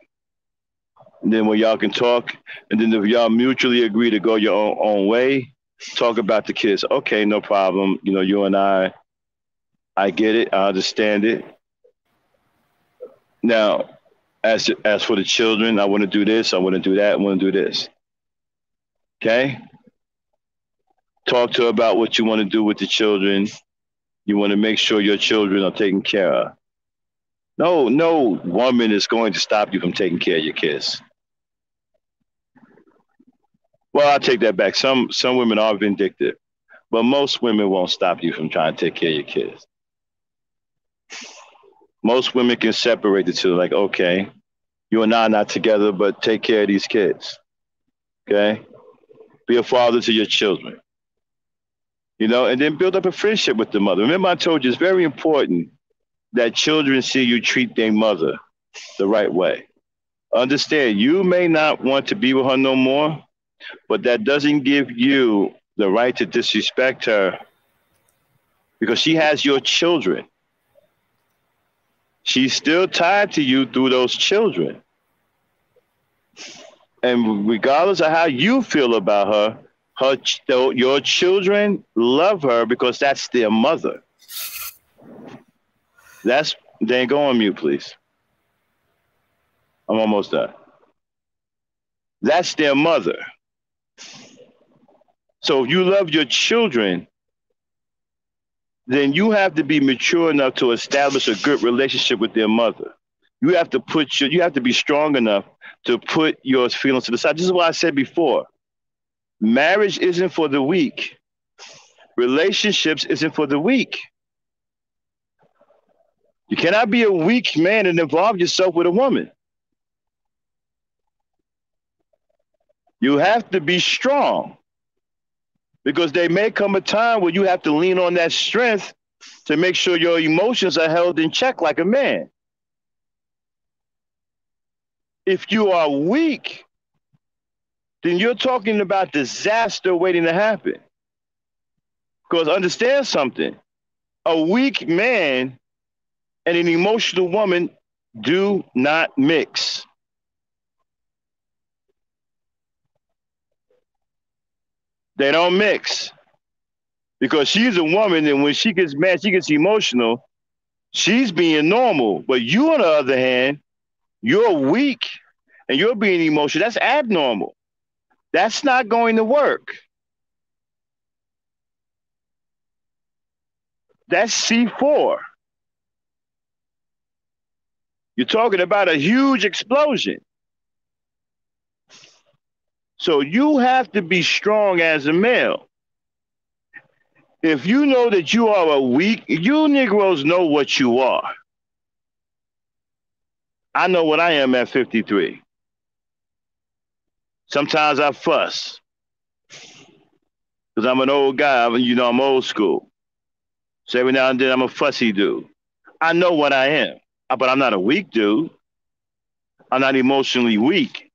And then when y'all can talk, and then if y'all mutually agree to go your own way, talk about the kids. Okay, no problem. You and I get it. I understand it. Now, as for the children, I want to do this. I want to do that. I want to do this. Okay? Talk to her about what you want to do with the children. You want to make sure your children are taken care of. No woman is going to stop you from taking care of your kids. Well, I'll take that back. Some women are vindictive, but most women won't stop you from trying to take care of your kids. Most women can separate the two, like, okay, you and I are not together, but take care of these kids. Okay? Be a father to your children. And then build up a friendship with the mother. Remember, I told you it's very important that children see you treat their mother the right way. Understand, you may not want to be with her no more, but that doesn't give you the right to disrespect her, because she has your children. She's still tied to you through those children. And regardless of how you feel about your children love her because that's their mother. Then go on mute, please. I'm almost done. That's their mother. So if you love your children, then you have to be mature enough to establish a good relationship with their mother. You have to be strong enough to put your feelings to the side. This is what I said before. Marriage isn't for the weak. Relationships isn't for the weak. You cannot be a weak man and involve yourself with a woman. You have to be strong, because there may come a time where you have to lean on that strength to make sure your emotions are held in check like a man. If you are weak, then you're talking about disaster waiting to happen. Because understand something, a weak man and an emotional woman do not mix. They don't mix. Because she's a woman, and when she gets mad, she gets emotional, she's being normal. But you, on the other hand, you're weak and you're being emotional. That's abnormal. That's not going to work. That's C4. You're talking about a huge explosion. So you have to be strong as a male. If you know that you are a weak, you Negroes know what you are. I know what I am at 53. Sometimes I fuss. Because I'm an old guy. I'm old school. So every now and then I'm a fussy dude. I know what I am, but I'm not a weak dude. I'm not emotionally weak.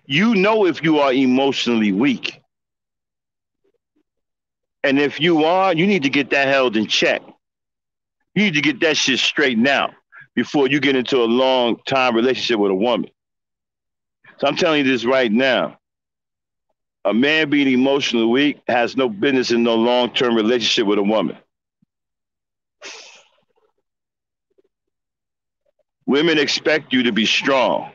You know if you are emotionally weak. And if you are, you need to get that held in check. You need to get that shit straightened out before you get into a long time relationship with a woman. So I'm telling you this right now. A man being emotionally weak has no business in no long-term relationship with a woman. Women expect you to be strong.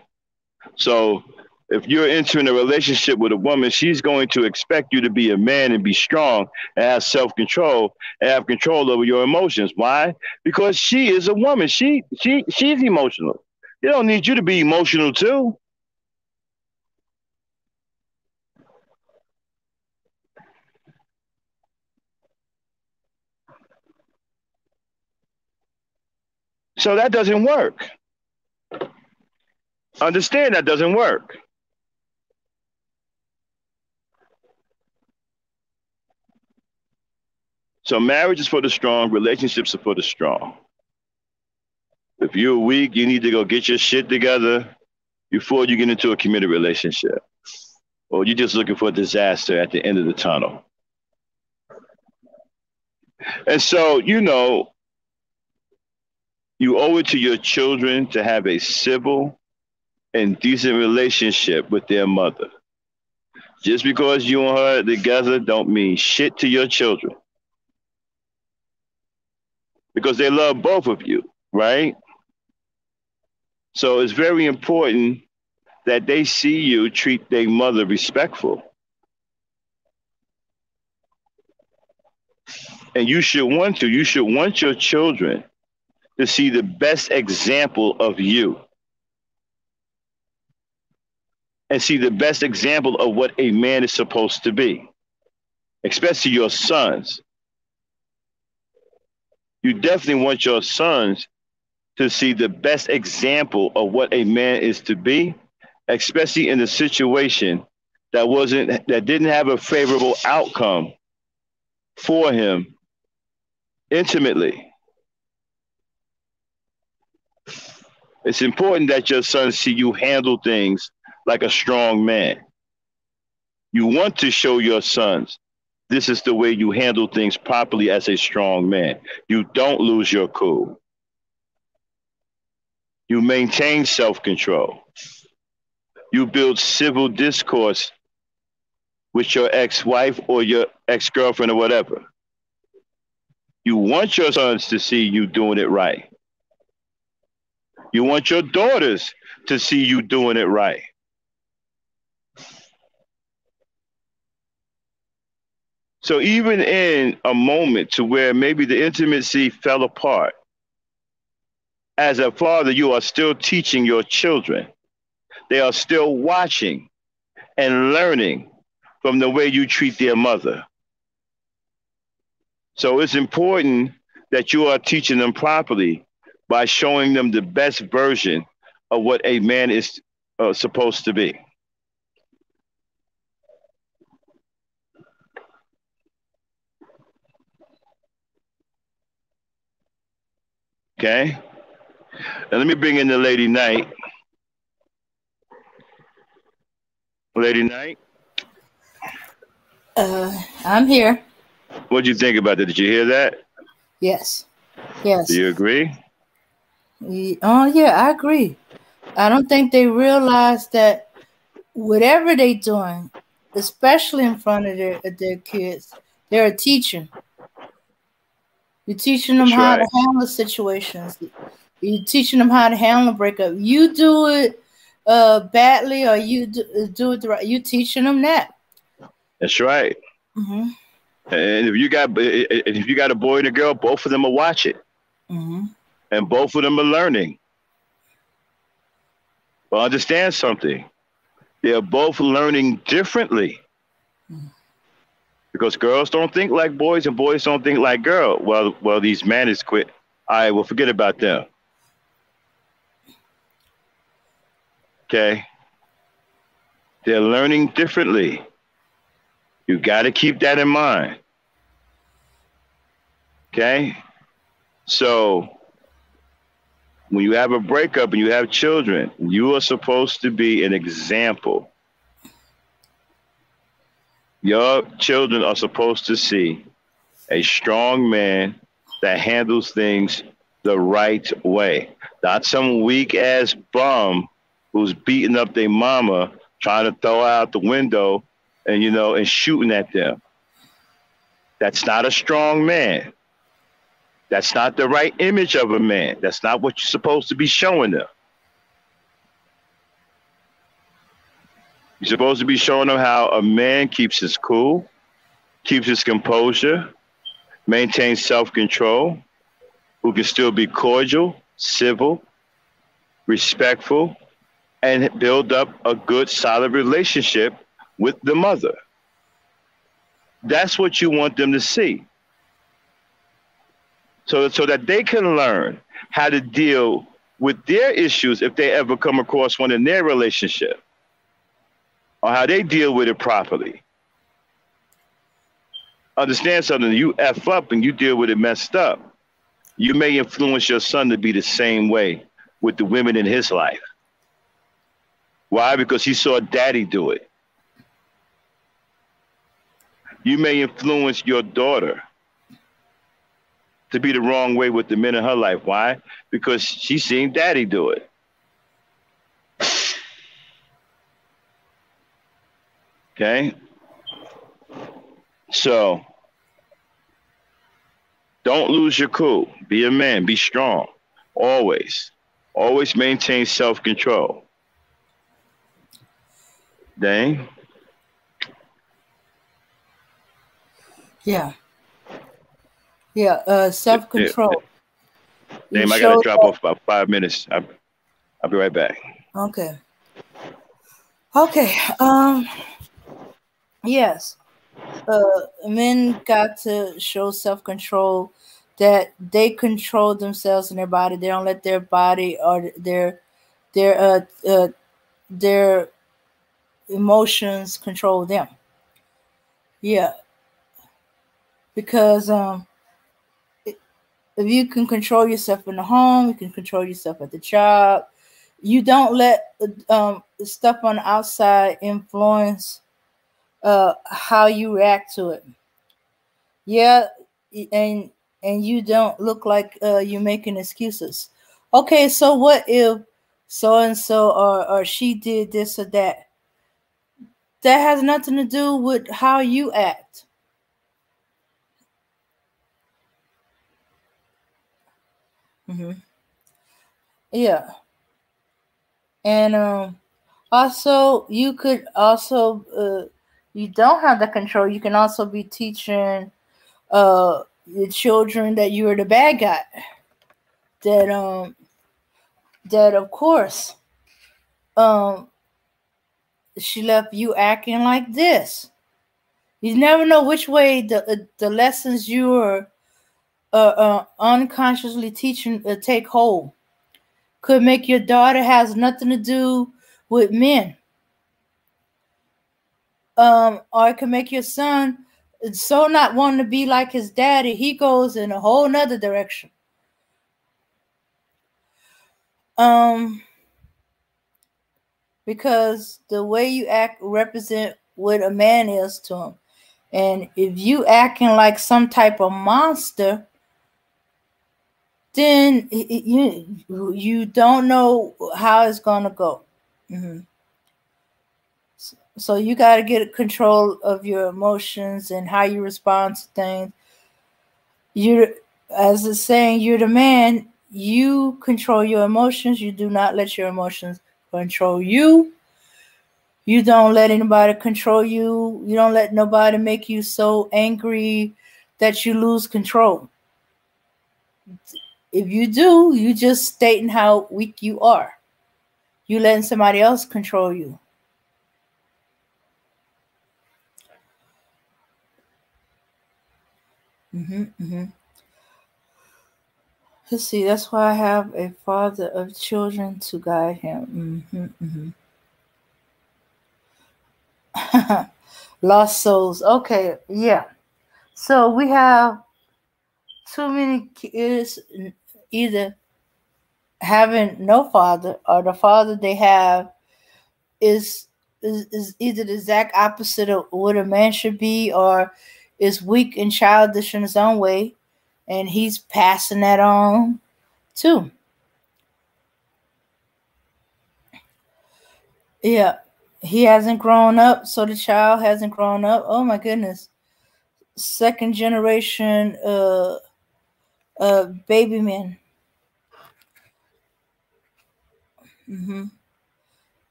So if you're entering a relationship with a woman, she's going to expect you to be a man and be strong and have self-control and have control over your emotions. Why? Because she is a woman. She's emotional. They don't need you to be emotional too. So that doesn't work. Understand that doesn't work. So marriage is for the strong, relationships are for the strong. If you're weak, you need to go get your shit together before you get into a committed relationship. Or you're just looking for a disaster at the end of the tunnel. And so, you owe it to your children to have a civil and decent relationship with their mother. Just because you and her are together don't mean shit to your children. Because they love both of you, right? So it's very important that they see you treat their mother respectful. And you should want your children to see the best example of you and see the best example of what a man is supposed to be, especially your sons. You definitely want your sons to see the best example of what a man is to be, especially in a situation that didn't have a favorable outcome for him intimately. It's important that your sons see you handle things like a strong man. You want to show your sons this is the way you handle things properly as a strong man. You don't lose your cool. You maintain self-control. You build civil discourse with your ex-wife or your ex-girlfriend or whatever. You want your sons to see you doing it right. You want your daughters to see you doing it right. So even in a moment to where maybe the intimacy fell apart, as a father, you are still teaching your children. They are still watching and learning from the way you treat their mother. So it's important that you are teaching them properly by showing them the best version of what a man is supposed to be. Okay? Now let me bring in the Lady Knight. Lady Knight? I'm here. What did you think about that? Did you hear that? Yes. Yes. Do you agree? Oh, yeah, I agree. I don't think they realize that whatever they're doing, especially in front of their kids, they're teaching. You're teaching them That's how right. to handle situations. You're teaching them how to handle a breakup. You do it badly, or you do it the right. You teaching them that. That's right. Mm-hmm. And if you got a boy and a girl, both of them will watch it. Mm-hmm. And both of them are learning. But understand something. They're both learning differently. Mm-hmm. Because girls don't think like boys and boys don't think like girls. Well, these men is quit. All right, well, forget about them. Okay? They're learning differently. You got to keep that in mind. Okay? So when you have a breakup and you have children, you are supposed to be an example. Your children are supposed to see a strong man that handles things the right way, not some weak ass bum who's beating up their mama, trying to throw her out the window and, and shooting at them. That's not a strong man. That's not the right image of a man. That's not what you're supposed to be showing them. You're supposed to be showing them how a man keeps his cool, keeps his composure, maintains self-control, who can still be cordial, civil, respectful, and build up a good, solid relationship with the mother. That's what you want them to see. So that they can learn how to deal with their issues if they ever come across one in their relationship, or how they deal with it properly. Understand something, you F up and you deal with it messed up, you may influence your son to be the same way with the women in his life. Why? Because he saw daddy do it. You may influence your daughter to be the wrong way with the men in her life. Why? Because she's seen daddy do it. Okay? So, don't lose your cool. Be a man. Be strong. Always. Always maintain self-control. Dang? Yeah. Self-control. Damn, I got to drop off about 5 minutes. I'll be right back. Okay. Yes. Men got to show self-control, that they control themselves and their body. They don't let their body or their emotions control them. Yeah. Because if you can control yourself in the home, you can control yourself at the job. You don't let stuff on the outside influence how you react to it. Yeah, and you don't look like you're making excuses. Okay, so what if so and so or she did this or that? That has nothing to do with how you act. Yeah. And also you could also you don't have the control. You can also be teaching the children that you're the bad guy. That of course she left you acting like this. You never know which way the lessons you're unconsciously teaching take hold. Could make your daughter has nothing to do with men. Or it could make your son so not wanting to be like his daddy, he goes in a whole nother direction. Because the way you act represent what a man is to him. And if you acting like some type of monster, then you don't know how it's gonna go. So you got to get control of your emotions and how you respond to things. As it's saying, you're the man. You control your emotions. You do not let your emotions control you. You don't let anybody control you. You don't let nobody make you so angry that you lose control. If you do, you just stating how weak you are. You letting somebody else control you. Let's see, that's why I have a father of children to guide him. Lost souls. Okay, yeah. So we have too many kids either having no father, or the father they have is is either the exact opposite of what a man should be, or is weak and childish in his own way, and he's passing that on too. Yeah, he hasn't grown up, so the child hasn't grown up. Oh my goodness, second generation baby men. Hmm.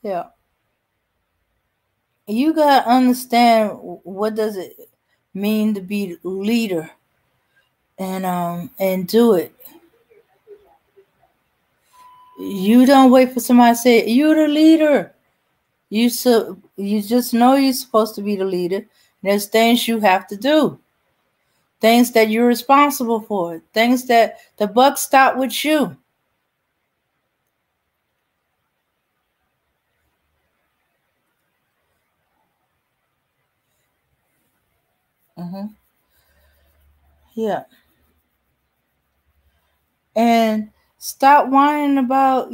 Yeah, you gotta understand what does it mean to be leader, and do it. You don't wait for somebody to say you're the leader. You just know you're supposed to be the leader. There's things you have to do, things that you're responsible for, things that the buck stop with you. Hmm. Yeah, and stop whining about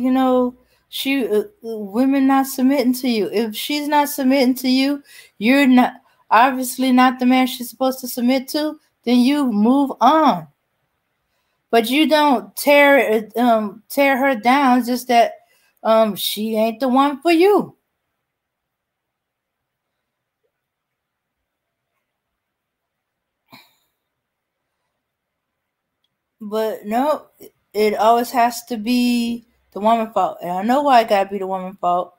she women not submitting to you. If she's not submitting to you, you're not obviously not the man she's supposed to submit to. Then you move on. But you don't tear her down just that she ain't the one for you. But no, it always has to be the woman's fault. And I know why it gotta be the woman's fault.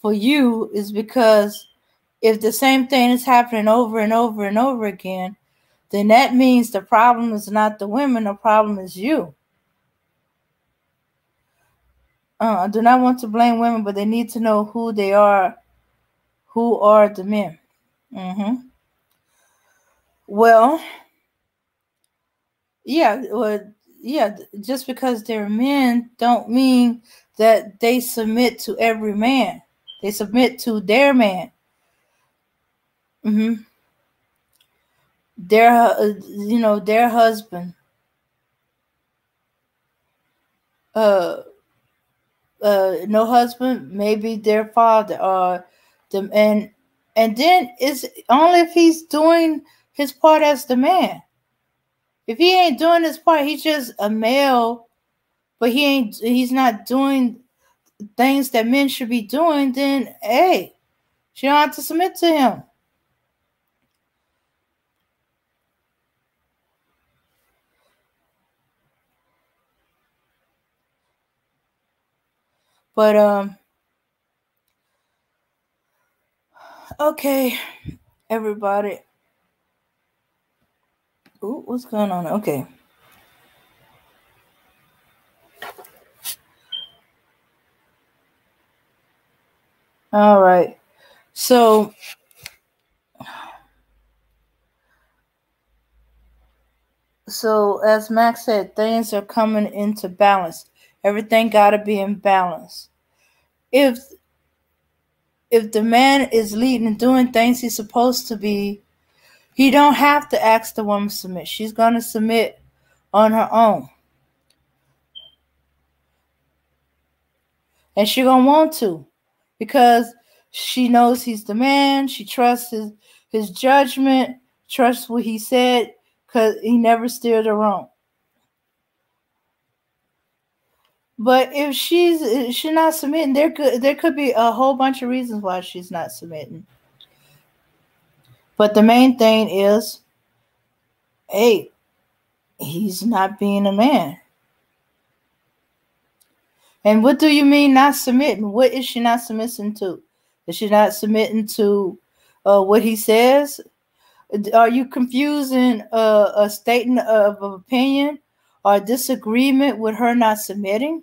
For you is because if the same thing is happening over and over and over again, then that means the problem is not the women, the problem is you. I do not want to blame women, but they need to know who they are, who are the men. Hmm. Well, yeah, well, yeah. Just because they're men don't mean that they submit to every man. They submit to their man. Hmm. Their, their husband. Uh, no husband, maybe their father, or the and then it's only if he's doing his part as the man. If he ain't doing his part, he's just a male, but he's not doing things that men should be doing, then hey, she don't have to submit to him. But okay, everybody. Ooh, what's going on? Okay. All right. So as Max said, things are coming into balance. Everything got to be in balance. If the man is leading and doing things he's supposed to be, he don't have to ask the woman to submit. She's going to submit on her own. And she going to want to, because she knows he's the man. She trusts his judgment, trusts what he said, because he never steered her wrong. But if she's not submitting, there could be a whole bunch of reasons why she's not submitting. But the main thing is, hey, he's not being a man. And what do you mean not submitting? What is she not submitting to? Is she not submitting to what he says? Are you confusing a statement of opinion or disagreement with her not submitting?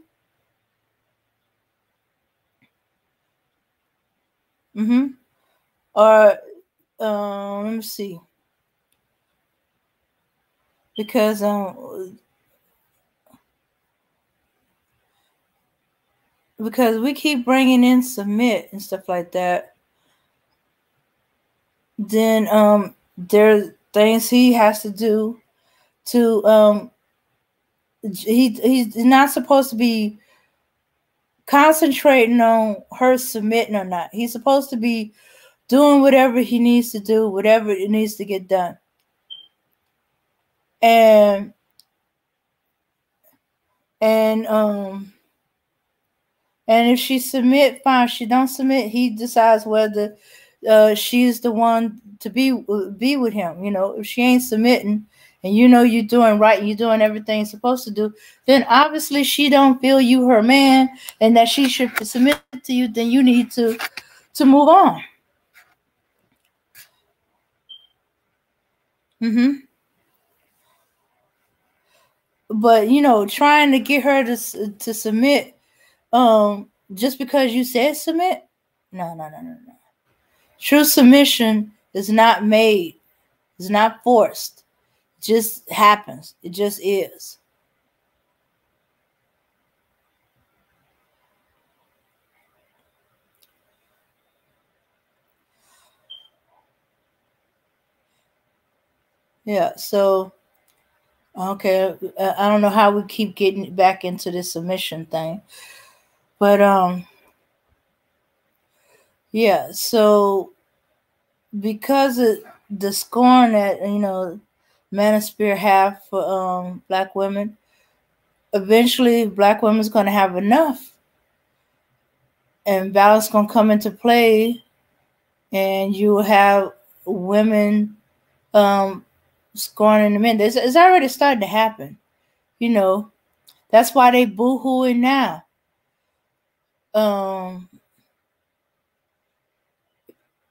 Mm-hmm. Or let me see. Because we keep bringing in submit and stuff like that. then there's things he has to do to he's not supposed to be concentrating on her submitting or not. He's supposed to be doing whatever he needs to do, whatever it needs to get done. And if she submit, fine. She don't submit, he decides whether she's the one to be with him. You know, if she ain't submitting, and you know you're doing right and you're doing everything you're supposed to do, then obviously she don't feel you her man and that she should submit to you. Then you need to move on. But you know, trying to get her to submit, just because you said submit, no. True submission is not made. It's not forced. It just happens. It just is. Yeah, so okay, I don't know how we keep getting back into this submission thing. But yeah, so because of the scorn that, you know, Manosphere have for black women, eventually black women's going to have enough, and balance going to come into play, and you will have women scorning the men. It's already starting to happen. You know, that's why they boo-hooing now.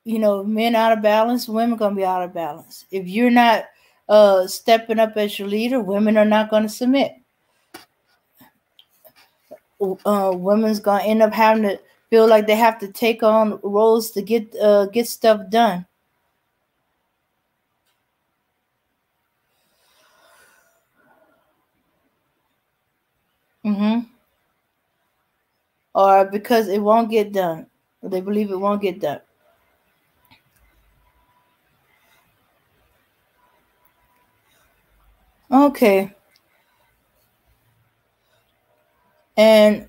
You know, men out of balance, women gonna be out of balance. If you're not stepping up as your leader, women are not gonna submit. Women's gonna end up having to feel like they have to take on roles to get stuff done. Or because it won't get done. They believe it won't get done. Okay. And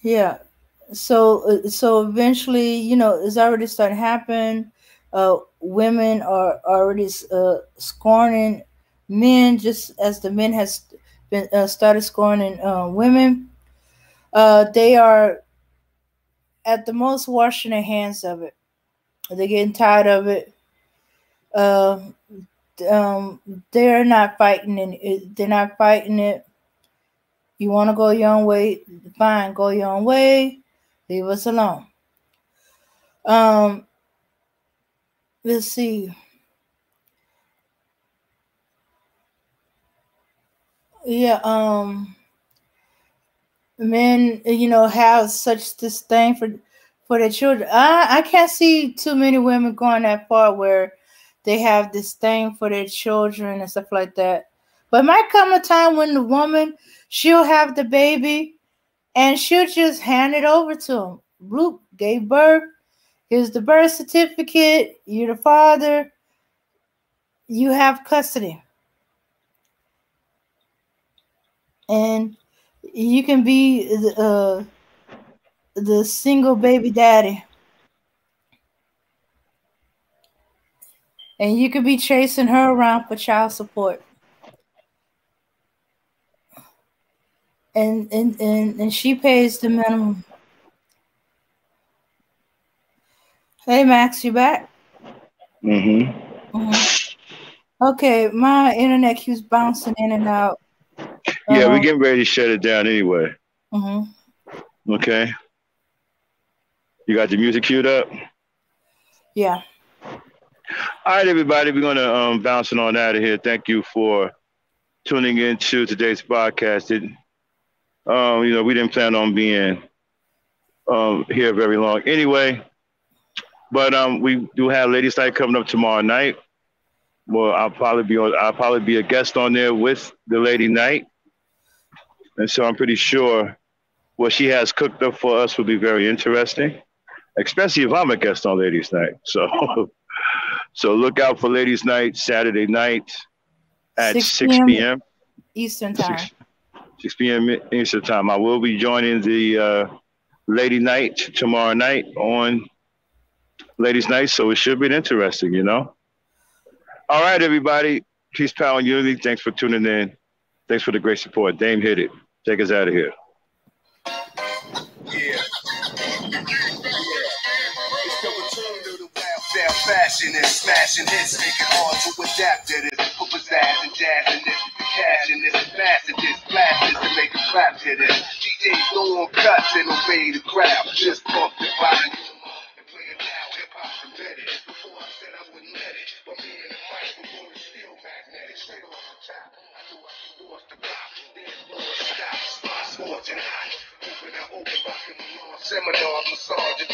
yeah, so eventually, you know, it's already starting to happen. Women are already scorning men, just as the men has been started scorning women. They are at the most washing their hands of it. They're getting tired of it. They're not fighting it. They're not fighting it. You want to go your own way? Fine, go your own way. Leave us alone. Let's see. Yeah, men, you know, have such disdain for their children. I can't see too many women going that far where they have disdain for their children and stuff like that. But it might come a time when the woman, she'll have the baby and she'll just hand it over to him. Bloop, gave birth. Here's the birth certificate. You're the father. You have custody. And you can be the single baby daddy. And you could be chasing her around for child support. And she pays the minimum. Hey Max, you back? Okay, my internet keeps bouncing in and out. Yeah, we're getting ready to shut it down anyway. Okay. You got the music queued up? Yeah. All right, everybody, we're going to bounce on out of here. Thank you for tuning into today's podcast. You know, we didn't plan on being here very long anyway. But we do have Ladies Night coming up tomorrow night. Well, I'll probably be a guest on there with the Lady Night. And so I'm pretty sure what she has cooked up for us will be very interesting, especially if I'm a guest on Ladies Night. So, so look out for Ladies Night Saturday night at 6 p.m. Eastern time. 6 p.m. Eastern time. I will be joining the Lady Night tomorrow night on Ladies Night, so it should be interesting, you know. All right, everybody. Peace, power, and unity. Thanks for tuning in. Thanks for the great support. Dame hit it. Take us out of here. Yeah. It's the return of the wild style fashion and smashing hits, make it hard to adapt to this. Put pizzazz and jazz in this, the cash in this, fast in this, blast this to make a clap to this. DJs go on cuts and obey the crowd. Just pump the volume and play it loud. Hip hop's embedded. Before I said I wouldn't let it, but me and the microphone is still magnetic. Straight off the top, I knew I could force the block. There's no stop, spot scorching hot. Open, rockin' the lawn, seminars, massages.